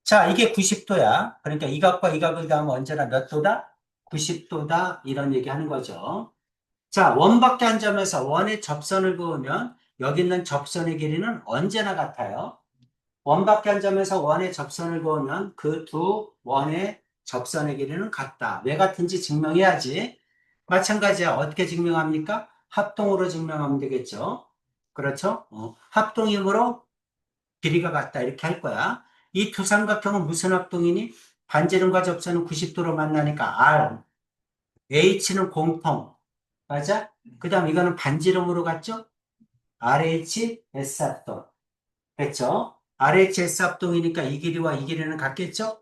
자, 이게 90도야. 그러니까 이 각과 이 각을 더하면 언제나 몇 도다? 90도다. 이런 얘기 하는 거죠. 자, 원밖에 한 점에서 원의 접선을 그으면 여기 있는 접선의 길이는 언제나 같아요. 원밖에 한 점에서 원의 접선을 그으면 그 두 원의 접선의 길이는 같다. 왜 같은지 증명해야지. 마찬가지야. 어떻게 증명합니까? 합동으로 증명하면 되겠죠. 그렇죠? 합동이므로 길이가 같다. 이렇게 할 거야. 이 두 삼각형은 무슨 합동이니? 반지름과 접선은 90도로 만나니까 R, H는 공통. 맞아? 그 다음 이거는 반지름으로 갔죠? RH, S합동. 됐죠? RH, S합동이니까 이 길이와 이 길이는 같겠죠?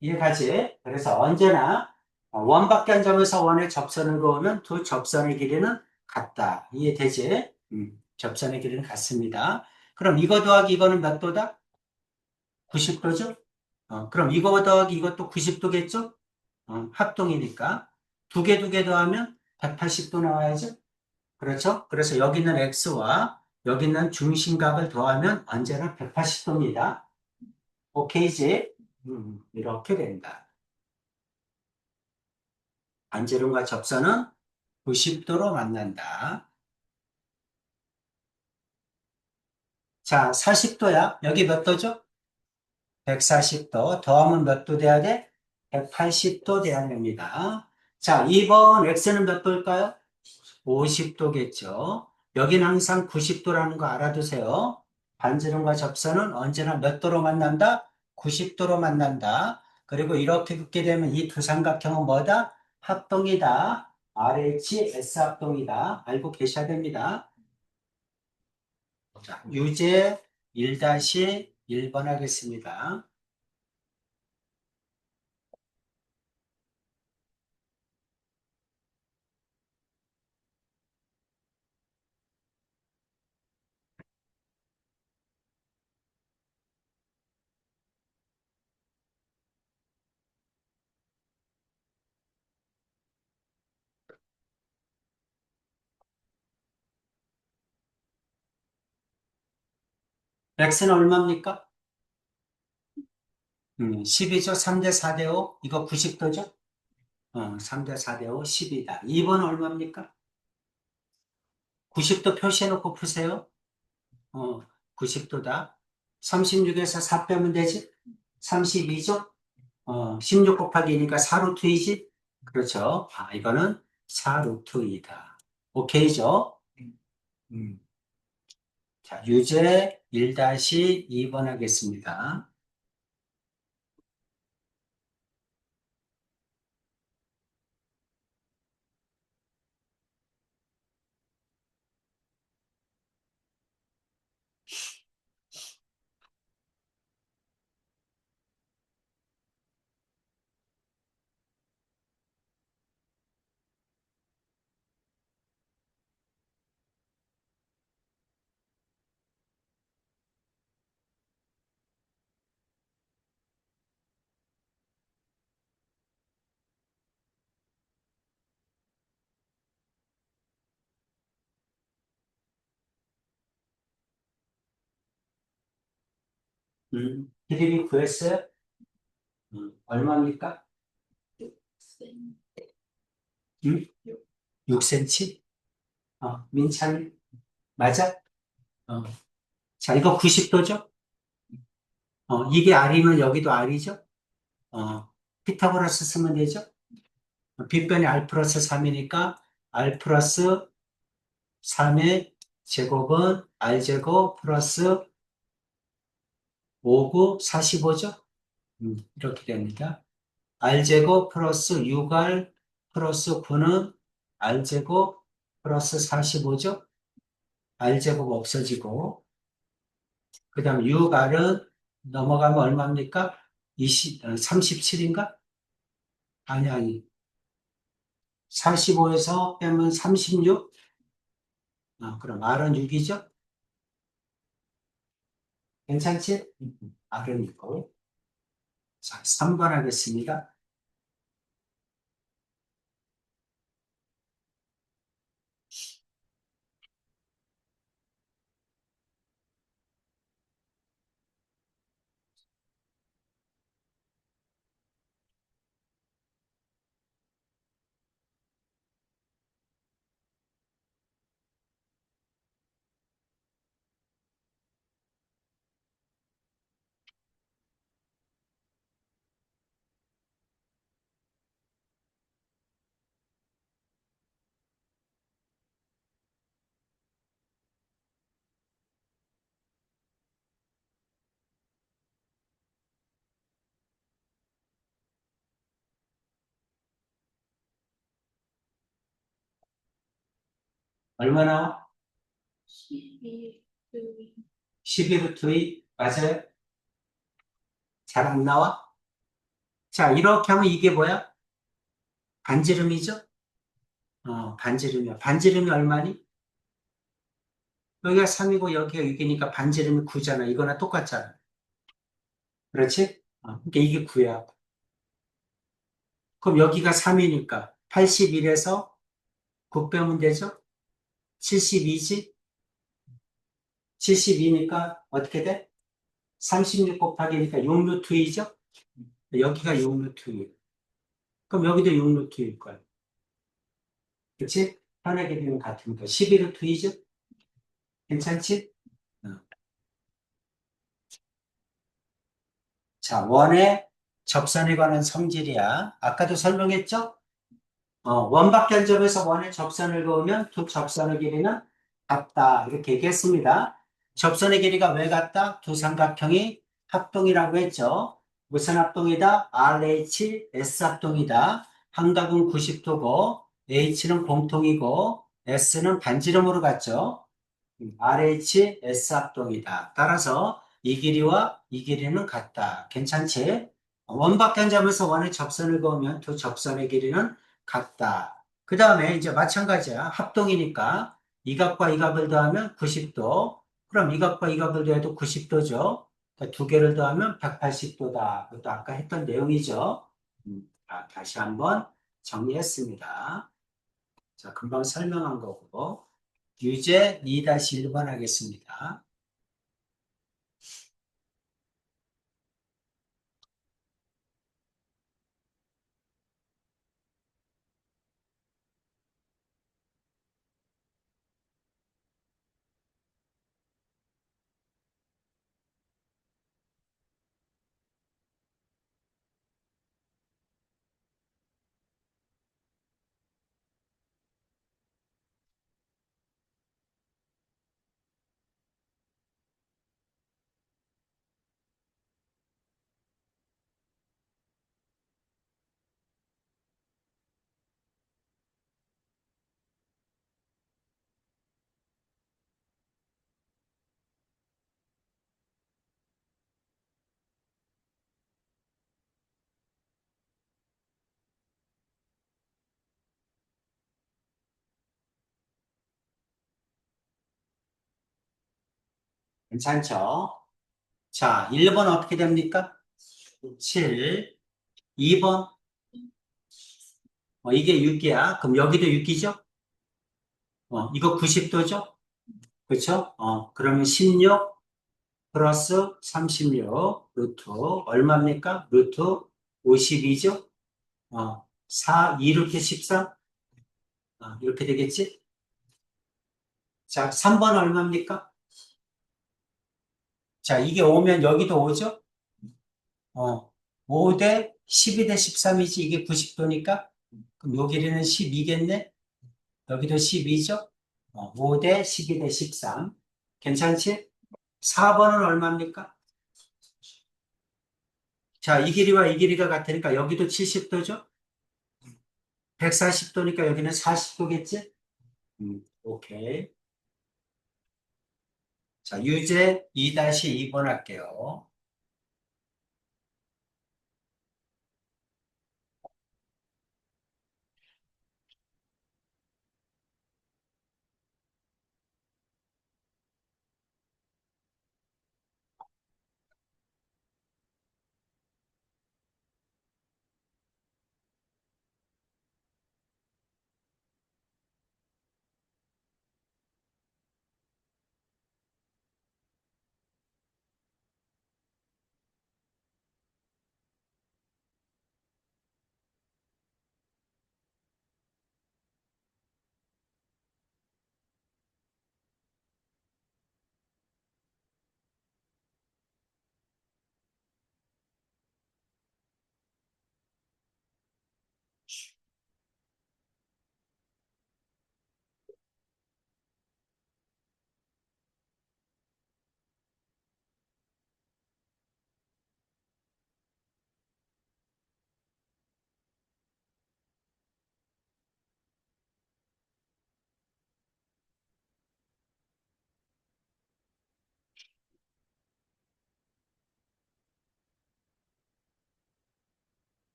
이해가지? 그래서 언제나 원밖에 한 점에서 원의 접선을 그으면 두 접선의 길이는 같다. 이해되지? 접선의 길이는 같습니다. 그럼 이거 더하기 이거는 몇 도다? 90도죠? 그럼 이거 더하기 이것도 90도겠죠? 합동이니까. 두 개 더하면 180도 나와야죠? 그렇죠? 그래서 여기 있는 x와 여기 있는 중심각을 더하면 언제나 180도입니다. 오케이지? 이렇게 된다. 반지름과 접선은 90도로 만난다. 자, 40도야. 여기 몇 도죠? 140도. 더하면 몇 도 돼야 돼? 180도 돼야 됩니다. 자, 2번 x는 몇 도일까요? 50도겠죠. 여기는 항상 90도라는 거 알아두세요. 반지름과 접선은 언제나 몇 도로 만난다? 90도로 만난다. 그리고 이렇게 긋게 되면 이 두 삼각형은 뭐다? 합동이다. RHS 합동이다. 알고 계셔야 됩니다. 자, 유제 1-1번 하겠습니다. x는 얼마입니까? 10이죠. 3대 4대 5. 이거 90도죠? 3대 4대 5, 10이다. 2번 얼마입니까? 90도 표시해놓고 푸세요. 90도다. 36에서 4 빼면 되지? 32죠? 16 곱하기 2니까 4루트 2지? 그렇죠. 아, 이거는 4루트 2다. 오케이죠? 음. 자, 유제 1-2번 하겠습니다. 길이를 구했어요? 얼마입니까? 음? 6cm? 민찬이? 맞아? 어. 자, 이거 90도죠? 이게 R이면 여기도 R이죠? 피타고라스 쓰면 되죠? 빗변이 R 플러스 3이니까 R 플러스 3의 제곱은 R 제곱 플러스 5, 9, 45죠? 이렇게 됩니다. R 제곱 플러스 6R 플러스 9는 R 제곱 플러스 45죠? R 제곱 없어지고, 그 다음 6R은 넘어가면 얼마입니까? 37인가? 아니. 45에서 빼면 36? 그럼 R은 6이죠? 괜찮지? R은 있고. 자, 3번 하겠습니다. 얼마나? 12루트 2? 맞아요? 잘 안 나와? 자, 이렇게 하면 이게 뭐야? 반지름이죠? 반지름이야. 반지름이 얼마니? 여기가 3이고 여기가 6이니까 반지름이 9잖아. 이거나 똑같잖아. 그렇지? 그러니까 이게 9야. 그럼 여기가 3이니까 81에서 9 빼면 되죠? 72지? 72니까 어떻게 돼? 36 곱하기니까 6루트 2죠? 여기가 6루트 2. 그럼 여기도 6루트 2일 거야. 그치? 편하게 되면 같으니까 11루트 2죠? 괜찮지? 어. 자, 원의 접선에 관한 성질이야. 아까도 설명했죠? 원박견점에서 원의 접선을 그으면 두 접선의 길이는 같다. 이렇게 얘기했습니다. 접선의 길이가 왜 같다? 두 삼각형이 합동이라고 했죠. 무슨 합동이다? RHS 합동이다. 한각은 90도고, H는 공통이고, S는 반지름으로 같죠. RHS 합동이다. 따라서 이 길이와 이 길이는 같다. 괜찮지? 원박견점에서 원의 접선을 그으면 두 접선의 길이는 같다. 그 다음에 이제 마찬가지야. 합동이니까 이 각과 이 각을 더하면 90도. 그럼 이 각과 이 각을 더해도 90도죠. 두 개를 더하면 180도다. 그것도 아까 했던 내용이죠. 자, 다시 한번 정리했습니다. 자, 금방 설명한 거고. 유제 2-1번 하겠습니다. 괜찮죠? 자, 1번 어떻게 됩니까? 7. 2번, 이게 6이야. 그럼 여기도 6이죠? 이거 90도죠? 그렇죠? 그러면 16 플러스 36 루트 얼마입니까? 루트 52죠? 4, 2 루트 14? 이렇게 되겠지? 자, 3번 얼마입니까? 자, 이게 5면 여기도 5죠? 5 대 12 대 13이지 이게 90도니까? 그럼 요 길이는 12겠네? 여기도 12죠? 5 대 12 대 13. 괜찮지? 4번은 얼마입니까? 자, 이 길이와 이 길이가 같으니까 여기도 70도죠? 140도니까 여기는 40도겠지? 오케이. 자, 유제 2-2번 할게요.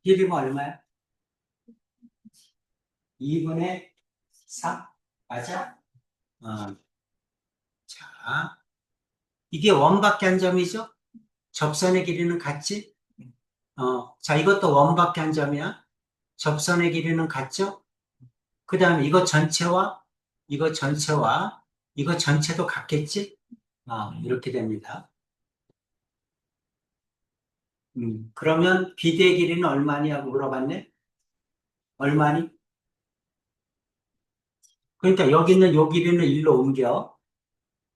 길이면 얼마야? 2분의 4? 맞아? 어, 자, 이게 원밖에 한 점이죠? 접선의 길이는 같지? 자, 이것도 원밖에 한 점이야. 접선의 길이는 같죠? 그 다음에 이거 전체와 이거 전체도 같겠지? 이렇게 됩니다. 그러면 비대의 길이는 얼마니 하고 물어봤네? 얼마니? 그러니까 여기는 요 길이는 1로 옮겨.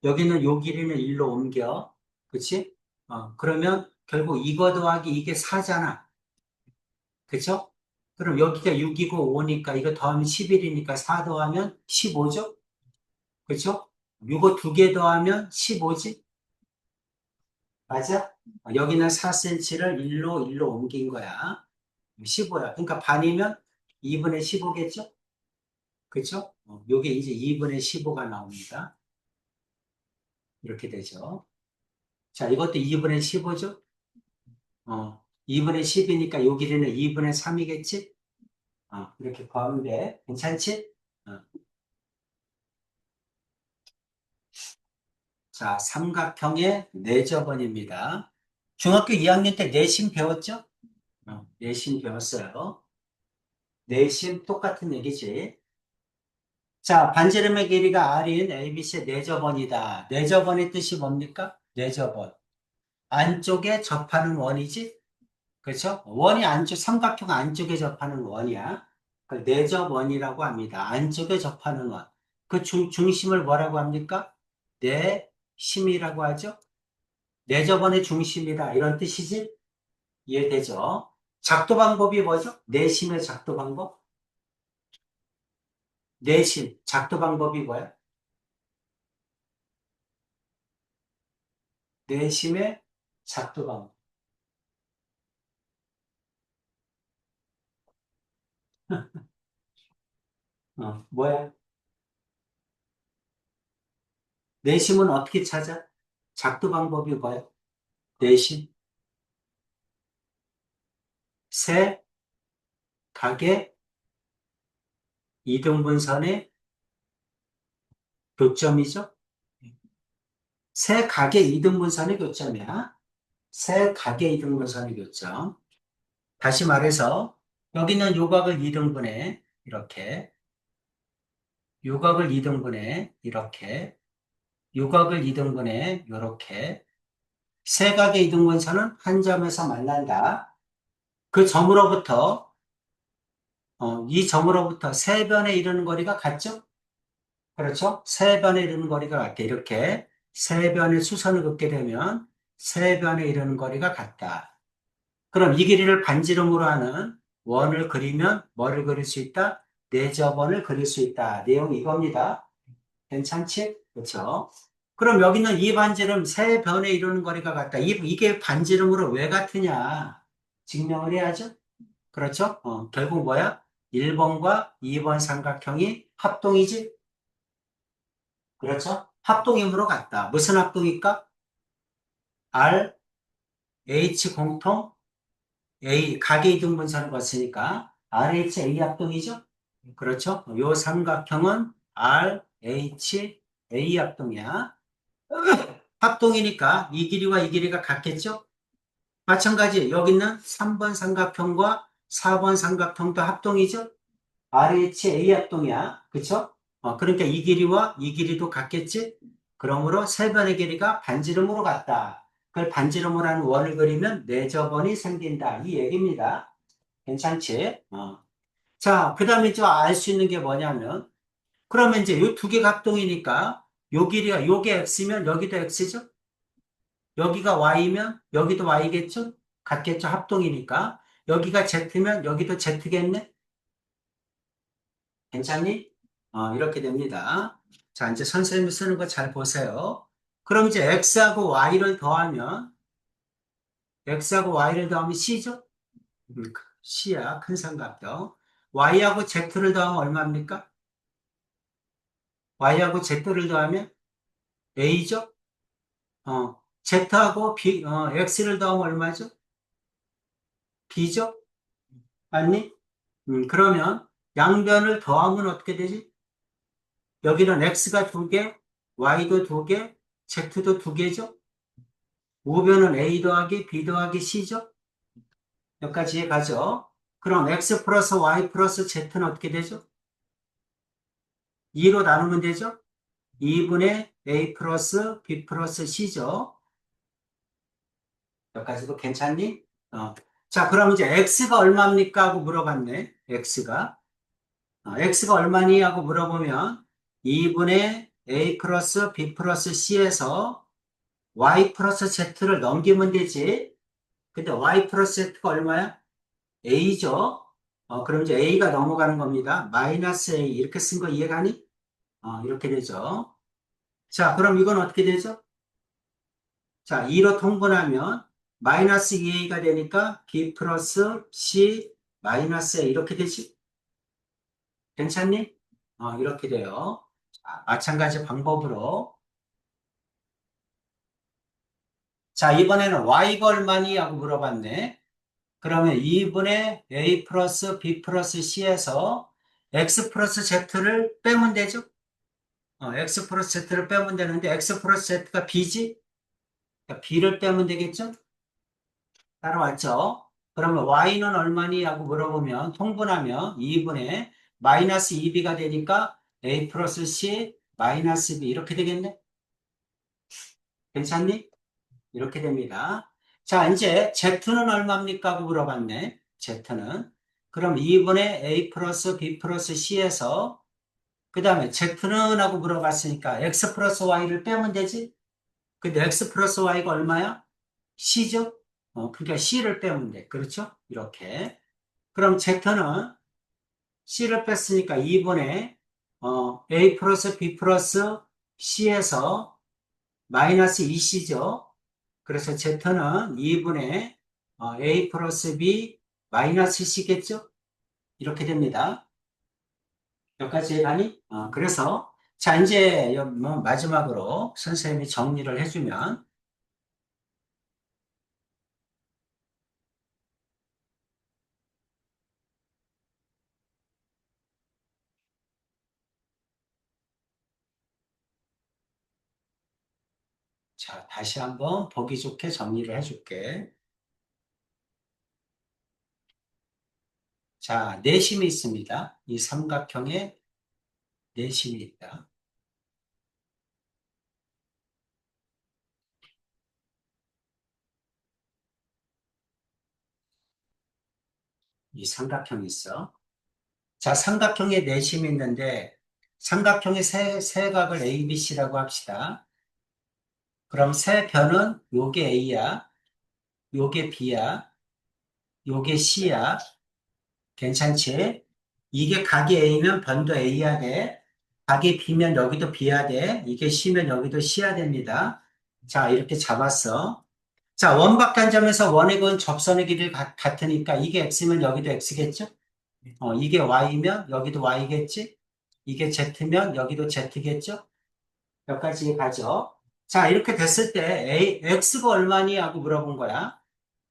여기는 요 길이는 1로 옮겨. 그치? 그러면 결국 이거 더하기 이게 4잖아. 그쵸? 그럼 여기가 6이고 5니까 이거 더하면 11이니까 4 더하면 15죠? 그쵸? 이거 두 개 더하면 15지? 맞아? 여기는 4cm를 1로 옮긴 거야. 15야. 그러니까 반이면 2분의 15겠죠? 그쵸? 요게 이제 2분의 15가 나옵니다. 이렇게 되죠. 자, 이것도 2분의 15죠? 2분의 10이니까 요 길이는 2분의 3이겠지? 이렇게 구하면 돼. 괜찮지? 어. 자, 삼각형의 내저번입니다. 중학교 2학년 때 내심 배웠죠? 내심 배웠어요. 내심 똑같은 얘기지. 자, 반지름의 길이가 R인 ABC의 내저번이다. 내저번의 뜻이 뭡니까? 내저번. 안쪽에 접하는 원이지? 그렇죠? 원이 안쪽, 삼각형 안쪽에 접하는 원이야. 그걸 내접원이라고 합니다. 안쪽에 접하는 원. 그 중심을 뭐라고 합니까? 내심이라고 하죠? 내접원의 중심이다. 이런 뜻이지? 이해되죠? 작도 방법이 뭐죠? 내심의 작도 방법? 내심, 작도 방법이 뭐야? 내심의 작도 방법. 뭐야? 내심은 어떻게 찾아? 작도 방법이 뭐야? 내심, 세, 각의 이등분선의 교점이죠? 세 각의 이등분선의 교점이야. 세 각의 이등분선의 교점. 다시 말해서 여기는 요각을 이등분해 이렇게, 요각을 이등분해 이렇게, 요각을 이등분해 이렇게. 세 각의 이등분선은 한 점에서 만난다. 그 점으로부터 이 점으로부터 세 변에 이르는 거리가 같죠? 그렇죠? 세 변에 이르는 거리가 같다. 이렇게 세 변의 수선을 긋게 되면 세 변에 이르는 거리가 같다. 그럼 이 길이를 반지름으로 하는 원을 그리면 뭐를 그릴 수 있다? 내접원을 그릴 수 있다. 내용이 이겁니다. 괜찮지? 그렇죠? 그럼 여기는 이 반지름 세 변에 이르는 거리가 같다. 이게 반지름으로 왜 같으냐? 증명을 해야죠. 그렇죠? 결국 뭐야? 1번과 2번 삼각형이 합동이지? 그렇죠? 합동이므로 같다. 무슨 합동일까? R, H 공통 A, 각의 이등분선을 거치니까 RH, A 합동이죠? 그렇죠? 요 삼각형은 R, H, A 합동이야. 합동이니까 이 길이와 이 길이가 같겠죠? 마찬가지 여기는 3번 삼각형과 4번 삼각형도 합동이죠? RH, A 합동이야. 그쵸? 그러니까 이 길이와 이 길이도 같겠지? 그러므로 세 변의 길이가 반지름으로 같다. 그걸 반지름으로 하는 원을 그리면 내저번이 생긴다. 이 얘기입니다. 괜찮지? 자, 그 다음에 좀 알 수 있는 게 뭐냐면, 그러면 이제 이 두 개가 합동이니까, 요 길이가, 요게 X면 여기도 X죠? 여기가 Y면 여기도 Y겠죠? 같겠죠? 합동이니까. 여기가 Z면 여기도 Z겠네? 괜찮니? 이렇게 됩니다. 자, 이제 선생님이 쓰는 거 잘 보세요. 그럼 이제 X하고 Y를 더하면 C죠? C야, 큰 삼각형. Y하고 Z를 더하면 얼마입니까? Y하고 Z를 더하면 A죠? Z하고 X를 더하면 얼마죠? B죠? 맞니? 그러면 양변을 더하면 어떻게 되지? 여기는 X가 두 개, Y도 두 개, Z도 두 개죠? 우변은 A 더하기 B 더하기 C죠? 여기까지 이해가죠? 그럼 X 플러스 Y 플러스 Z는 어떻게 되죠? 2로 나누면 되죠? 2분의 A 플러스 B 플러스 C죠? 여기까지도 괜찮니? 자, 그럼 이제 X가 얼마입니까? 하고 물어봤네. X가 얼마니? 하고 물어보면 2분의 A 플러스 B 플러스 C에서 Y 플러스 Z를 넘기면 되지. 근데 y 플러스 z가 얼마야? a죠. 그럼 이제 a가 넘어가는 겁니다. 마이너스 a 이렇게 쓴 거 이해가니? 이렇게 되죠. 자, 그럼 이건 어떻게 되죠? 자, 2로 통분하면 마이너스 2a가 되니까 b 플러스 c 마이너스 a 이렇게 되지? 괜찮니? 이렇게 돼요. 자, 마찬가지 방법으로. 자, 이번에는 y가 얼마니? 하고 물어봤네. 그러면 2분의 a 플러스 b 플러스 c에서 x 플러스 z를 빼면 되죠? x 플러스 z를 빼면 되는데 x 플러스 z가 b지? 그러니까 b를 빼면 되겠죠? 따라왔죠? 그러면 y는 얼마니? 하고 물어보면 통분하면 2분의 마이너스 2b가 되니까 a 플러스 c 마이너스 b 이렇게 되겠네? 괜찮니? 이렇게 됩니다. 자, 이제 z는 얼마입니까? 하고 물어봤네. z는. 그럼 2분의 a 플러스 b 플러스 c에서 그 다음에 z는 하고 물어봤으니까 x 플러스 y를 빼면 되지? 근데 x 플러스 y가 얼마야? c죠? 그러니까 c를 빼면 돼. 그렇죠? 이렇게. 그럼 z는 c를 뺐으니까 2분의 a 플러스 b 플러스 c에서 마이너스 2c죠? 그래서 z는 2분의 a 플러스 b 마이너스 c겠죠? 이렇게 됩니다. 여기까지 가니? 그래서 자 이제 뭐 마지막으로 선생님이 정리를 해주면 자 다시 한번 보기 좋게 정리를 해줄게. 자 내심이 있습니다. 이 삼각형에 내심이 있다. 이 삼각형이 있어. 자 삼각형에 내심이 있는데 삼각형의 세 각을 A, B, C라고 합시다. 그럼 세 변은 요게 A야, 요게 B야, 요게 C야. 괜찮지? 이게 각이 A면 변도 A야 돼. 각이 B면 여기도 B야 돼. 이게 C면 여기도 C야 됩니다. 자, 이렇게 잡았어. 자, 원박단점에서 원의 근 접선의 길이 같으니까 이게 X면 여기도 X겠죠? 이게 Y면 여기도 Y겠지? 이게 Z면 여기도 Z겠죠? 여기까지 가죠. 자, 이렇게 됐을 때 X가 얼마니? 하고 물어본 거야.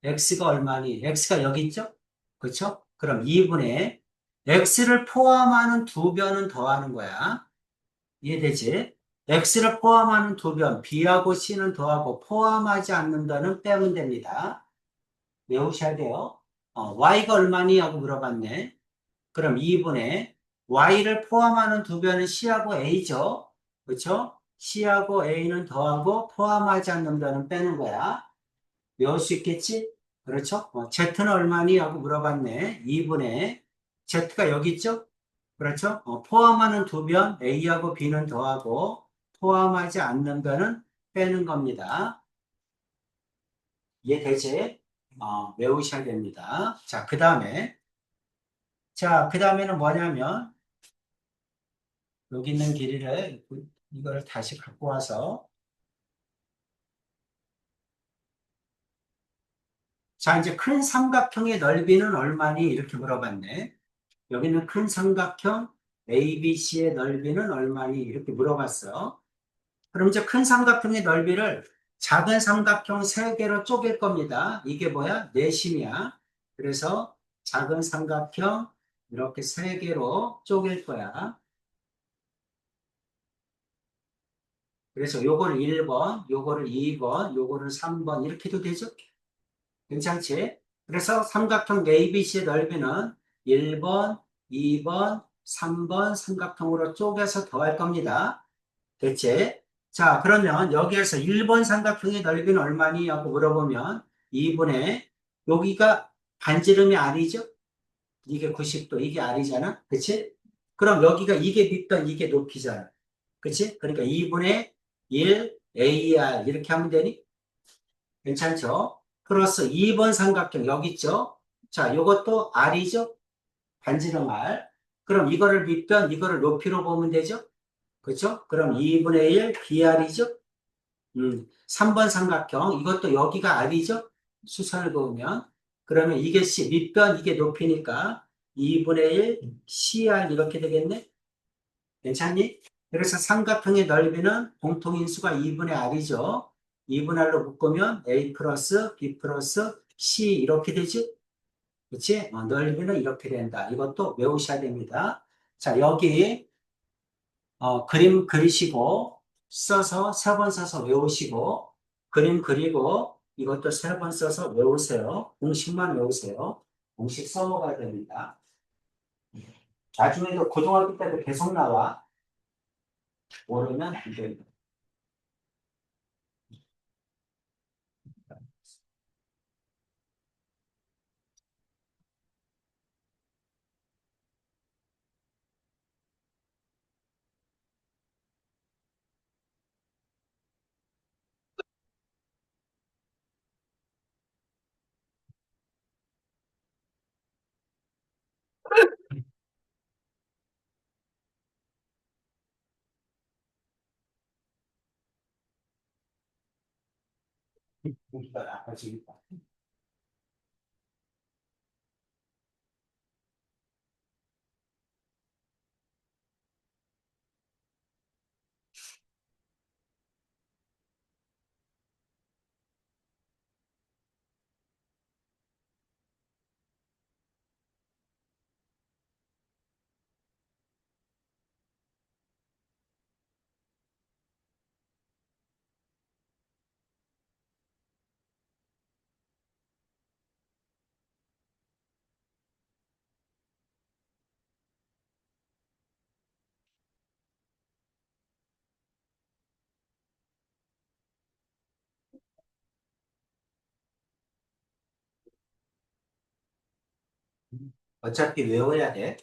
X가 얼마니? X가 여기 있죠? 그렇죠? 그럼 2분의 X를 포함하는 두 변은 더하는 거야. 이해되지? X를 포함하는 두 변, B하고 C는 더하고 포함하지 않는 변은 빼면 됩니다. 외우셔야 돼요. Y가 얼마니? 하고 물어봤네. 그럼 2분의 Y를 포함하는 두 변은 C하고 A죠. 그렇죠? C하고 A는 더하고 포함하지 않는 변은 빼는 거야. 외울 수 있겠지? 그렇죠? Z는 얼마니? 하고 물어봤네. 2분의 Z가 여기 있죠? 그렇죠? 포함하는 두 변, A하고 B는 더하고 포함하지 않는 변은 빼는 겁니다. 이해되지? 외우셔야 됩니다. 자, 그 다음에는 뭐냐면, 여기 있는 길이를, 이걸 다시 갖고 와서, 자, 이제 큰 삼각형의 넓이는 얼마니? 이렇게 물어봤네. 여기는 큰 삼각형 ABC의 넓이는 얼마니? 이렇게 물어봤어. 그럼 이제 큰 삼각형의 넓이를 작은 삼각형 세개로 쪼갤 겁니다. 이게 뭐야? 내심이야. 그래서 작은 삼각형 이렇게 세개로 쪼갤 거야. 그래서 요거를 1번, 요거를 2번, 요거를 3번 이렇게 해도 되죠? 괜찮지? 그래서 삼각형 ABC의 넓이는 1번, 2번, 3번 삼각형으로 쪼개서 더할 겁니다. 됐지? 자, 그러면 여기에서 1번 삼각형의 넓이는 얼마니? 하고 물어보면 2분의 여기가 반지름이 R이죠? 이게 90도, 이게 R이잖아? 그치? 그럼 여기가 이게 밑변, 이게 높이잖아. 그치? 그러니까 2분의 1 AR 이렇게 하면 되니? 괜찮죠? 플러스 2번 삼각형 여기 있죠? 자, 이것도 R이죠? 반지름 R. 그럼 이거를 밑변, 이거를 높이로 보면 되죠? 그렇죠? 그럼 2분의 1 BR이죠? 3번 삼각형 이것도 여기가 R이죠? 수선을 그으면 그러면 이게 밑변 이게 높이니까 2분의 1 CR 이렇게 되겠네? 괜찮니? 그래서 삼각형의 넓이는 공통인수가 2분의 R이죠? 2분의 R로 묶으면 A 플러스 B 플러스 C 이렇게 되지? 그치? 넓이는 이렇게 된다. 이것도 외우셔야 됩니다. 자, 여기 그림 그리시고 써서 세 번 써서 외우시고 그림 그리고 이것도 세 번 써서 외우세요. 공식만 외우세요. 공식 써먹어야 됩니다. 나중에도 고등학교 때도 계속 나와. 모르면 안 됩니다. 우리가 나빠지니까. 어차피 외워야 돼.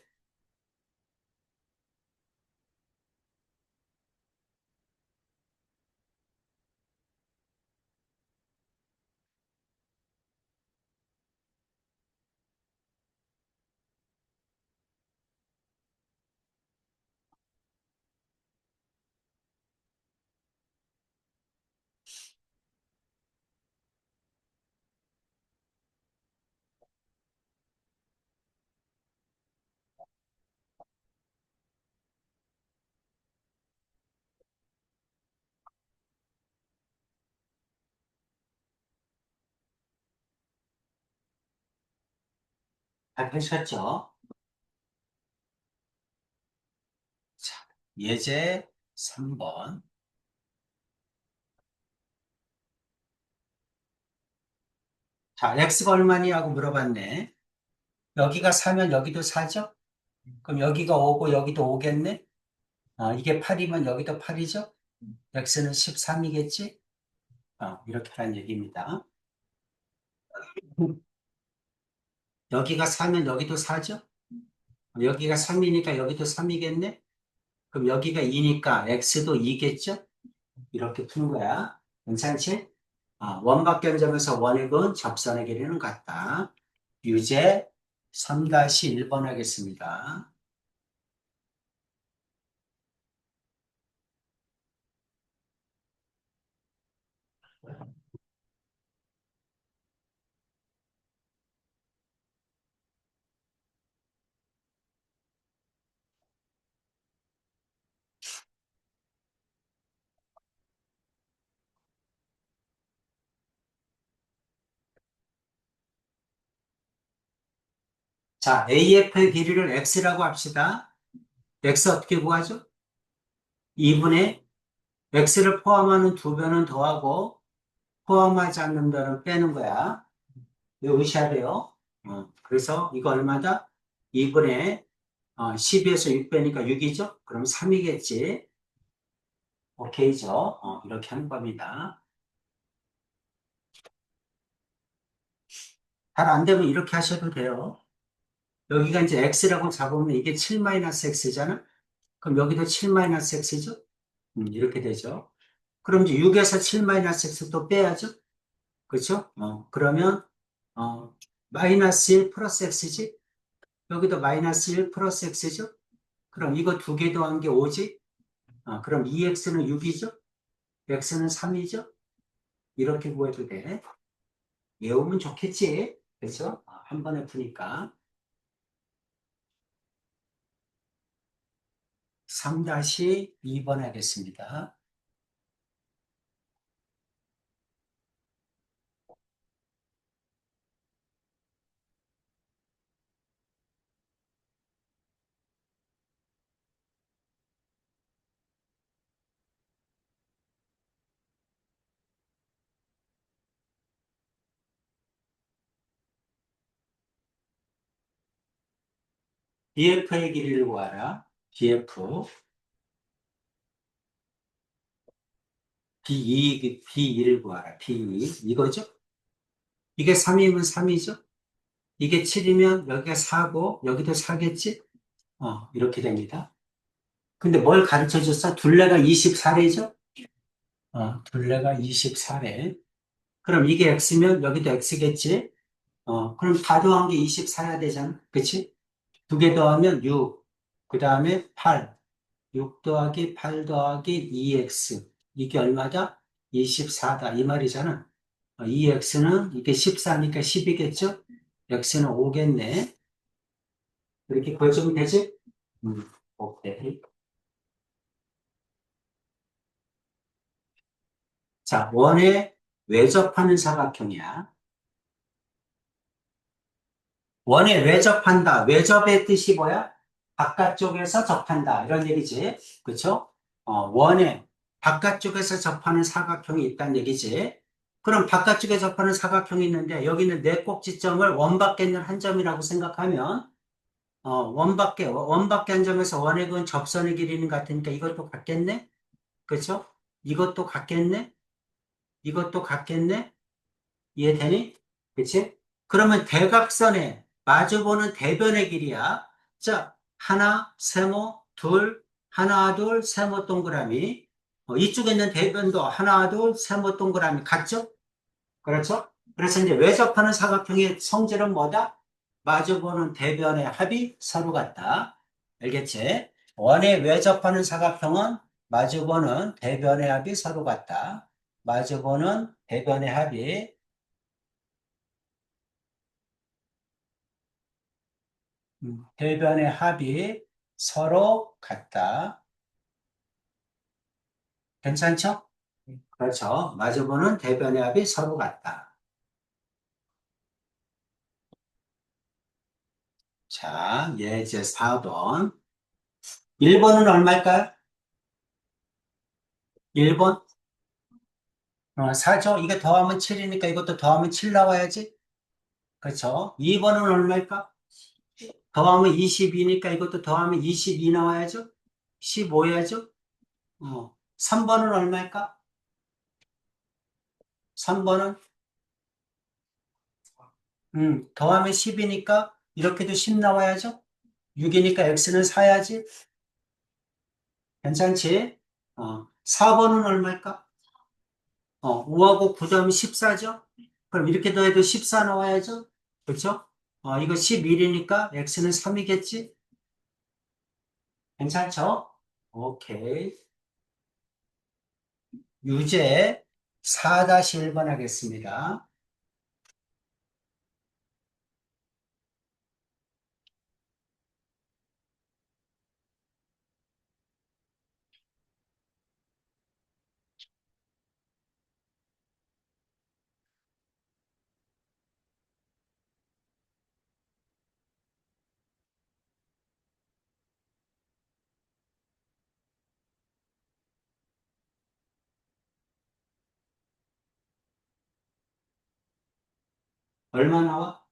잘 펴셨죠? 자, 예제 3번. 자, X가 얼마냐고 물어봤네. 여기가 4면 여기도 4죠? 그럼 여기가 5고 여기도 5겠네? 이게 8이면 여기도 8이죠? X는 13이겠지? 이렇게 하는 얘기입니다. 여기가 4면 여기도 4죠? 여기가 3이니까 여기도 3이겠네? 그럼 여기가 2니까 X도 2겠죠? 이렇게 푼 거야. 괜찮지? 원박견점에서 원익은 접선의 길이는 같다. 유제 3-1번 하겠습니다. 자, AF의 길이를 X라고 합시다. X 어떻게 구하죠? 2분의 X를 포함하는 두 변은 더하고 포함하지 않는 변은 빼는 거야. 외우셔야 돼요. 그래서 이거 얼마다? 2분의 12에서 6 빼니까 6이죠? 그럼 3이겠지? 오케이죠? 이렇게 하는 겁니다. 잘 안 되면 이렇게 하셔도 돼요. 여기가 이제 X라고 잡으면 이게 7-X잖아? 그럼 여기도 7-X죠? 이렇게 되죠. 그럼 이제 6에서 7-X 또 빼야죠? 그렇죠? 그러면 마이너스 1 플러스 x지? 여기도 마이너스 1 플러스 x죠? 그럼 이거 두 개 더한 게 5지? 그럼 2x는 6이죠? x는 3이죠? 이렇게 구해도 돼. 외우면 좋겠지? 그렇죠? 한 번에 푸니까. 3-2번 하겠습니다. BF의 길이를 구하라. BF. B1을 구하라. B2. 이거죠? 이게 3이면 3이죠? 이게 7이면 여기가 4고 여기도 4겠지? 이렇게 됩니다. 근데 뭘 가르쳐 줬어? 둘레가 24래죠? 둘레가 24래. 그럼 이게 x면 여기도 x겠지? 그럼 다 더한 게 24야 되잖아. 그치? 두 개 더하면 6. 그 다음에 8. 6 더하기 8 더하기 2x. 이게 얼마다? 24다. 이 말이잖아. 2x는 이게 14니까 10이겠죠? x는 5겠네. 이렇게 구해주면 되지? 오케이. 자, 원에 외접하는 사각형이야. 원에 외접한다. 외접의 뜻이 뭐야? 바깥쪽에서 접한다. 이런 얘기지. 그쵸? 원에 바깥쪽에서 접하는 사각형이 있다는 얘기지. 그럼 바깥쪽에 접하는 사각형이 있는데 여기는 네 꼭지점을 원 밖에 있는 한 점이라고 생각하면 원 밖에 한 점에서 원의 근 접선의 길이는 같으니까 이것도 같겠네? 그쵸? 이것도 같겠네? 이것도 같겠네? 이해되니? 그치? 그러면 대각선에 마주보는 대변의 길이야. 자, 하나, 세모, 둘, 하나, 둘, 세모 동그라미. 이쪽에 있는 대변도 하나, 둘, 세모 동그라미 같죠? 그렇죠? 그래서 이제 외접하는 사각형의 성질은 뭐다? 마주보는 대변의 합이 서로 같다. 알겠지? 원에 외접하는 사각형은 마주보는 대변의 합이 서로 같다. 마주보는 대변의 합이 대변의 합이 서로 같다. 괜찮죠? 그렇죠. 마주보는 대변의 합이 서로 같다. 자, 예제 4번. 1번은 얼마일까요? 1번? 4죠? 이게 더하면 7이니까 이것도 더하면 7 나와야지. 그렇죠? 2번은 얼마일까? 더하면 22니까 이것도 더하면 22 나와야죠? 15야죠? 3번은 얼마일까? 3번은 더하면 10이니까 이렇게도 10 나와야죠? 6이니까 x는 4야지? 괜찮지? 4번은 얼마일까? 5하고 9 더하면 14죠? 그럼 이렇게 더해도 14 나와야죠? 그렇죠? 이거 11이니까 x는 3이겠지? 괜찮죠? 오케이. 유제 4-1번 하겠습니다. 얼마 나와?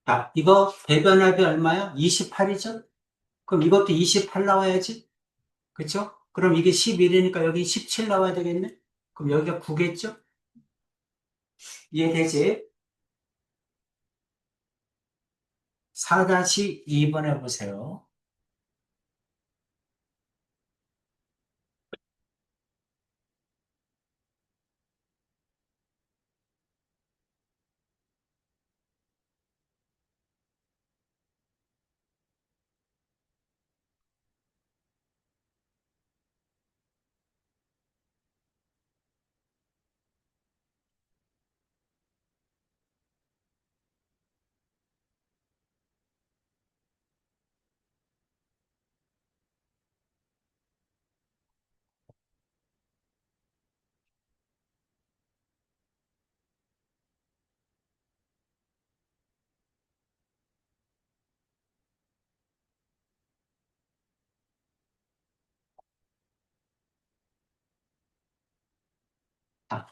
자, 이거 대변합이 얼마야? 28이죠? 그럼 이것도 28 나와야지? 그쵸? 그럼 이게 11이니까 여기 17 나와야 되겠네? 그럼 여기가 9겠죠? 이해되지? 4-2번 해보세요.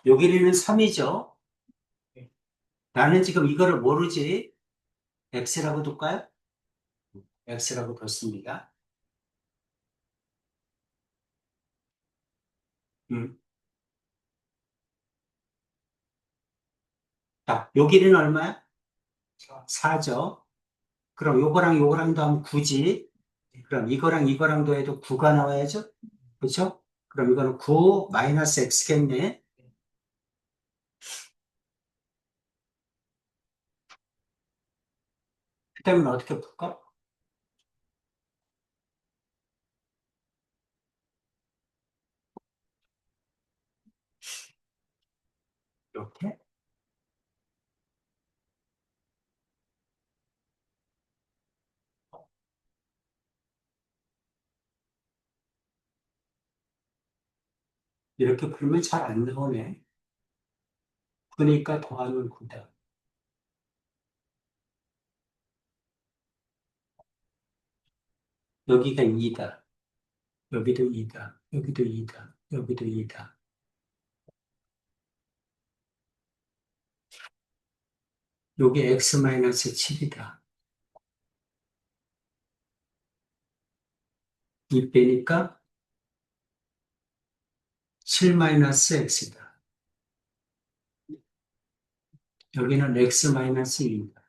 요 길이는 3이죠. 나는 지금 이거를 모르지. x라고 둘까요? x라고 뒀습니다. 음. 자, 요 길이는 얼마야? 4죠. 그럼 요거랑 요거랑 더하면 9지. 그럼 이거랑 이거랑 더해도 9가 나와야죠? 그렇죠? 그럼 이거는 9 마이너스 x겠네. 그다음에 어떻게 풀까? 이렇게. 이렇게 풀면 잘 안 나오네. 그러니까 더하면 9다. 여기가 2다. 여기도 2다. 여기도 2다. 여기도 2다. 요게 x 마이너스 7이다. 2 빼니까 7 마이너스 x다. 여기는 x 마이너스 2다.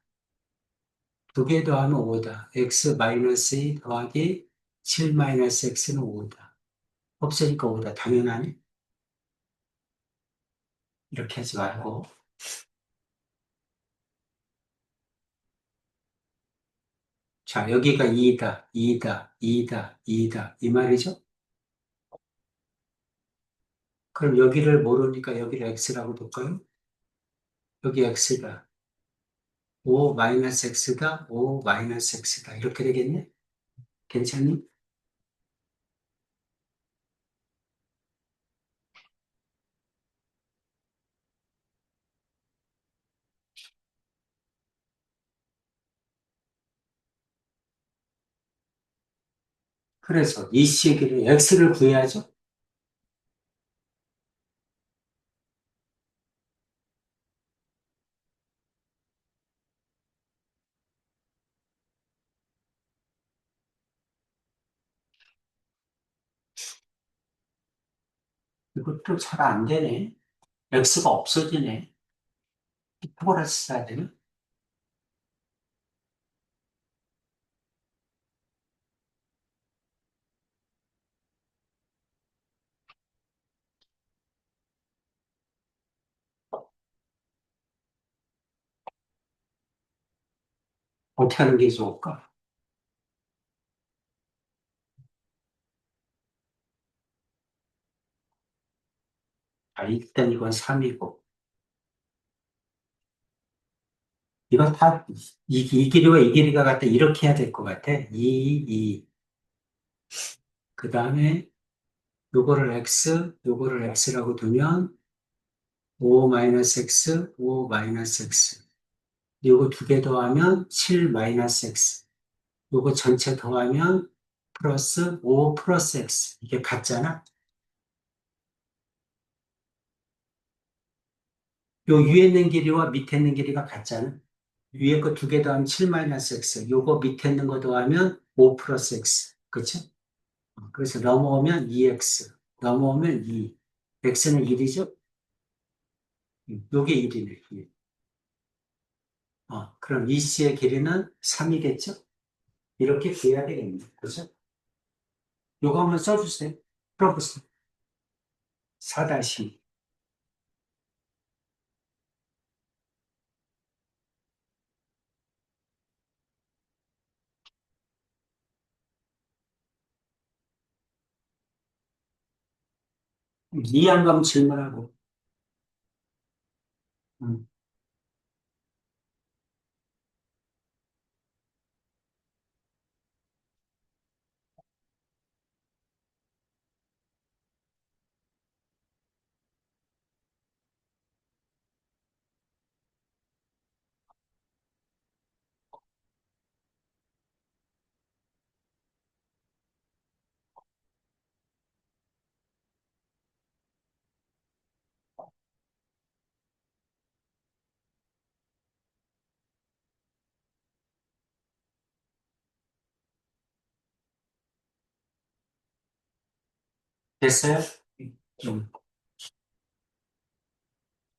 두 개 더하면 5다. x 마이너스 2 더하기 7 마이너스 x는 5다. 없으니까 5다. 당연하네. 이렇게 하지 말고. 자, 여기가 2다, 2다, 2다, 2다. 이 말이죠? 그럼 여기를 모르니까 여기를 x라고 볼까요? 여기 x다. 5 마이너스 x다. 5 마이너스 x다. 이렇게 되겠네? 괜찮니? 그래서 이 시기를 x를 구해야죠. 이것도 잘 안 되네. x가 없어지네. 피타고라스 써야 되나? 어떻게 하는 게 좋을까? 아, 일단 이건 3이고. 이건 다, 이 길이와 이 길이가 같다. 이렇게 해야 될 것 같아. 2. 그 다음에 요거를 요거를 x라고 두면 5 마이너스 x, 5 마이너스 x. 요거 두 개 더하면 7 마이너스 x. 요거 전체 더하면 플러스 5 플러스 x. 이게 같잖아? 요 위에 있는 길이와 밑에 있는 길이가 같잖아? 위에 거 두 개 더하면 7 마이너스 x. 요거 밑에 있는 거 더하면 5 플러스 x. 그치? 그래서 넘어오면 2x. 넘어오면 2. x는 1이죠? 요게 1이네. 그럼 EC의 길이는 3이겠죠? 이렇게 구해야 되겠네. 그죠? 요거 한번 써주세요. 풀어보세요. 4-2. 이해 안 가면 질문하고. 음. 됐어요? 음.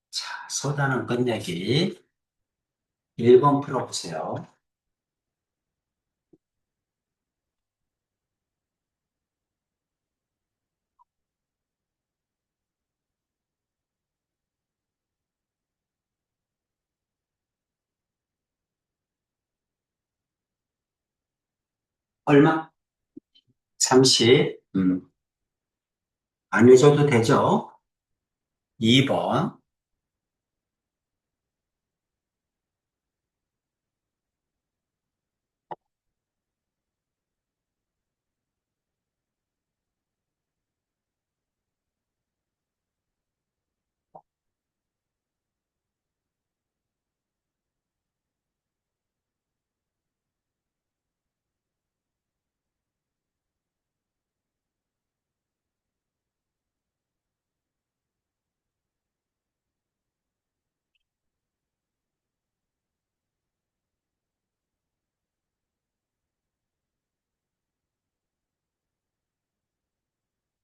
자, 소단원 끝내기. 1번 풀어보세요. 얼마? 30. 안 해줘도 되죠? 2번.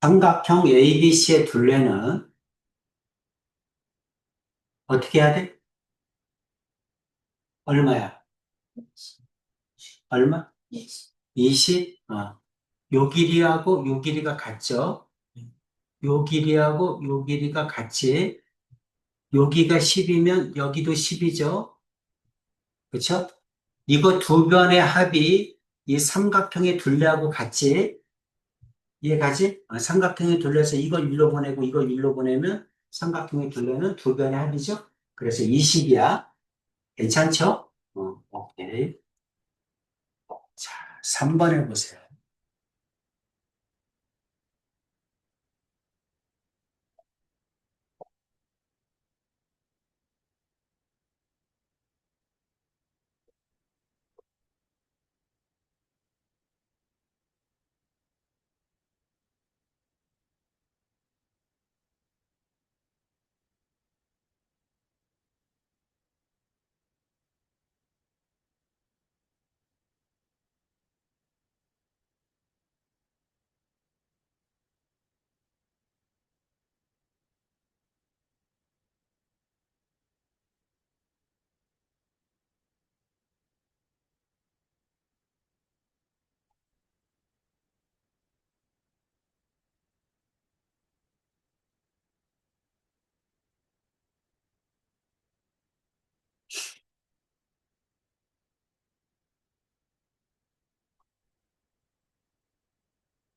삼각형 ABC의 둘레는 어떻게 해야 돼? 얼마야? 얼마? 20? 요 길이하고 요 길이가 같죠? 요 길이하고 요 길이가 같이, 여기가 10이면 여기도 10이죠? 그쵸? 이거 두 변의 합이 이 삼각형의 둘레하고 같이, 이해가지? 삼각형의 둘레에서 이걸 일로 보내고 이걸 일로 보내면 삼각형의 둘레는 두 변의 합이죠? 그래서 20이야. 괜찮죠? 오케이. 자, 3번 해보세요.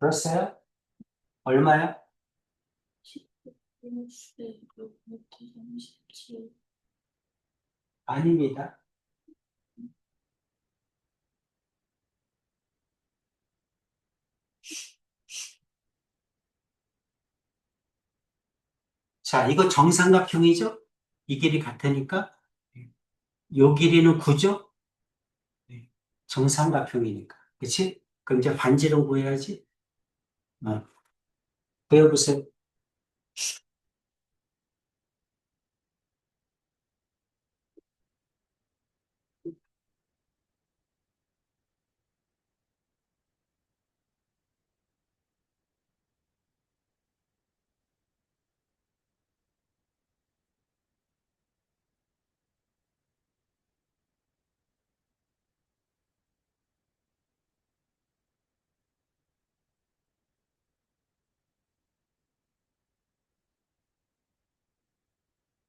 그렇어요? 얼마야?
플러스 6부터 37.
아닙니다. 자, 이거 정삼각형이죠? 이 길이 같으니까. 요 길이는 9죠? 정삼각형이니까. 그치? 그럼 이제 반지름 구해야지. 어, 구해보세요.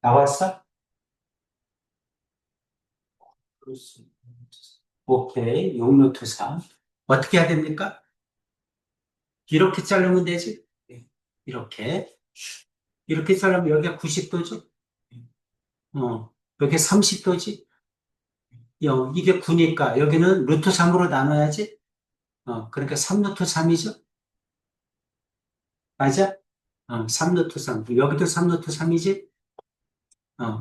나왔어? 오케이. 6루트 3. 어떻게 해야 됩니까? 이렇게 자르면 되지? 이렇게. 이렇게 자르면 여기가 90도죠? 여기 30도지? 이게 9니까 여기는 루트 3으로 나눠야지? 그러니까 3루트 3이죠? 맞아? 3루트 3. 여기도 3루트 3이지?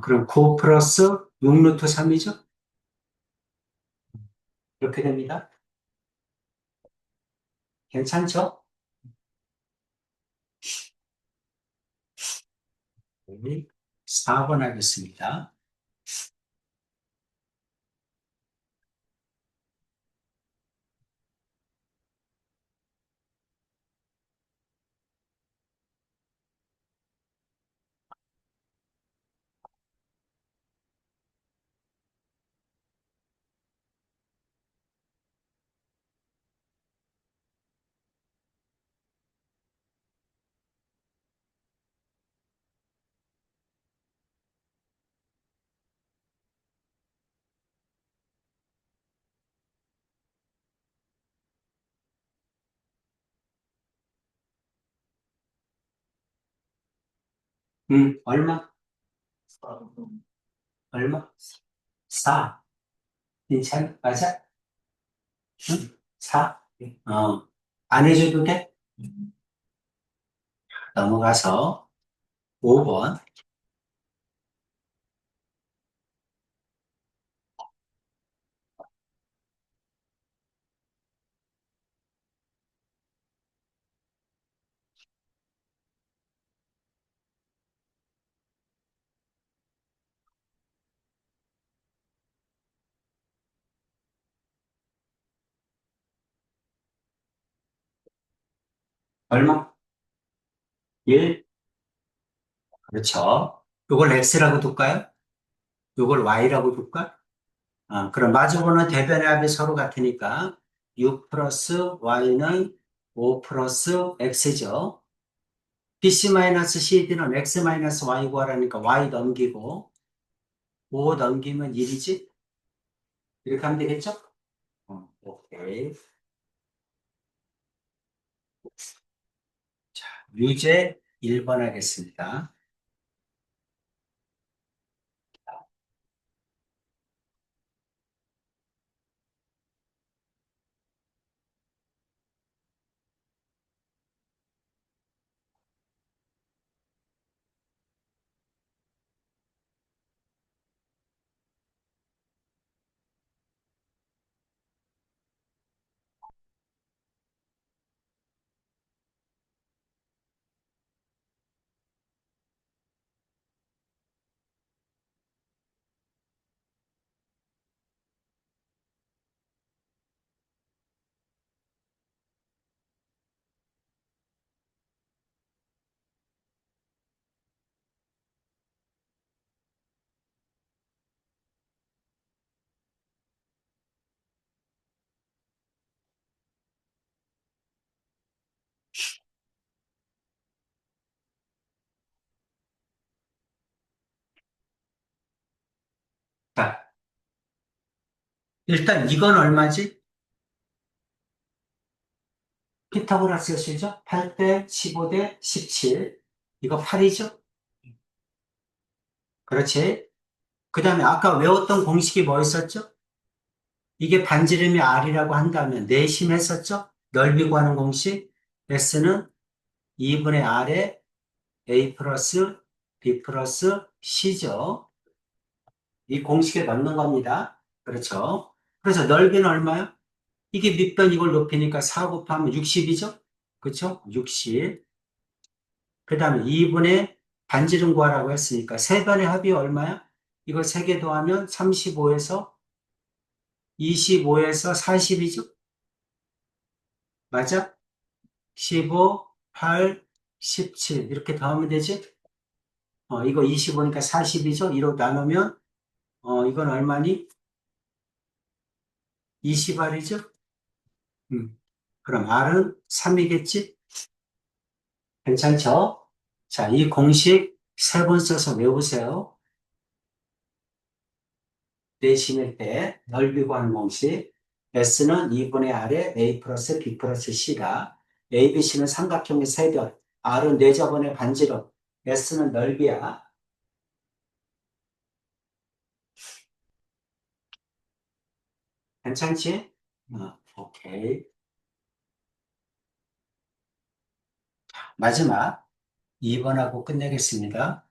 그럼 9 플러스 6루트 3이죠? 이렇게 됩니다. 괜찮죠? 4번 하겠습니다. 얼마? 얼마? 4. 괜찮아? 맞아? 응? 4? 안 해줘도 돼? 넘어가서 5번. 얼마? 1? 그렇죠. 이걸 x라고 둘까요? 이걸 y라고 둘까? 그럼 마주보는 대변의 합이 서로 같으니까 6 플러스 y는 5 플러스 x죠. BC-CD는 x-y 구하라니까 y 넘기고 5 넘기면 1이지? 이렇게 하면 되겠죠? 오케이. 유제 1번 하겠습니다. 자, 일단 이건 얼마지? 피타고라스가 쓰죠? 8대 15대 17. 이거 8이죠? 그렇지. 그 다음에 아까 외웠던 공식이 뭐 있었죠? 이게 반지름이 R이라고 한다면 내심했었죠? 넓이 구하는 공식. S는 2분의 R에 A 플러스 B 플러스 C죠. 이 공식에 넣는 겁니다. 그렇죠. 그래서 넓이는 얼마요? 이게 밑변 이걸 높이니까 4 곱하면 60이죠? 그렇죠? 60. 그 다음에 2분의 반지름 구하라고 했으니까 세 변의 합이 얼마야? 이걸 세 개 더하면 35에서 25에서 40이죠? 맞아? 15, 8, 17 이렇게 더하면 되지? 이거 25니까 40이죠? 2로 나누면 이건 얼마니? 20R이죠? 그럼 R은 3이겠지? 괜찮죠? 자, 이 공식 세 번 써서 외우세요. 내심일 때 넓이 구하는 공식. S는 2분의 R에 A 플러스 B 플러스 C다. A, B, C는 삼각형의 세변. R은 네저번의 반지름. S는 넓이야. 괜찮지? 오케이. 마지막 2번하고 끝내겠습니다.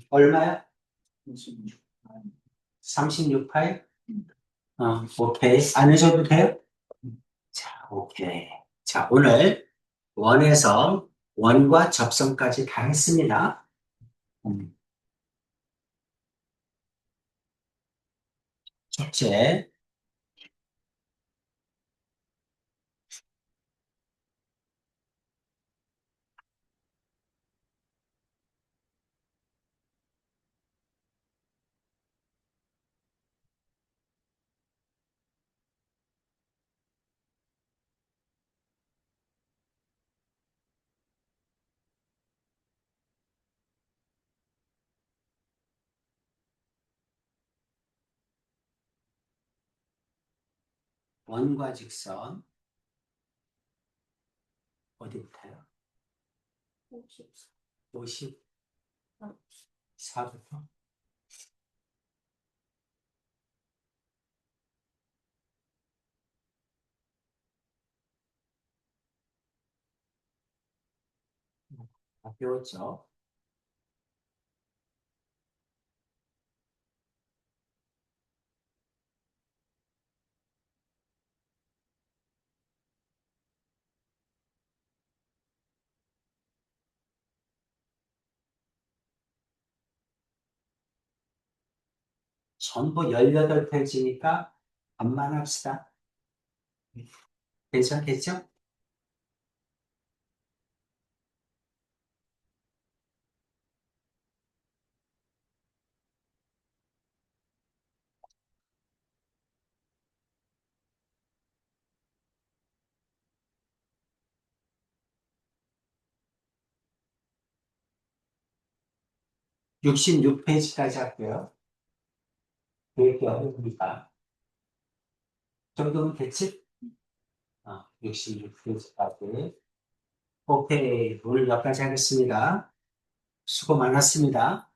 얼마야? 36파이? 오케이. 안 해줘도 돼요? 자, 오케이. 자, 오늘 원에서 원과 접선까지 다 했습니다. 음, 첫째, 원과 직선 어디부터요?
54.
54부터 다 배웠죠? 전부 18페이지니까 반만 합시다. 괜찮겠죠? 육 66페이지까지 할게요. 그렇게 어렵습니까? 정도면 됐지? 66페이지까지. 오케이. 오늘 여기까지 하겠습니다. 수고 많았습니다.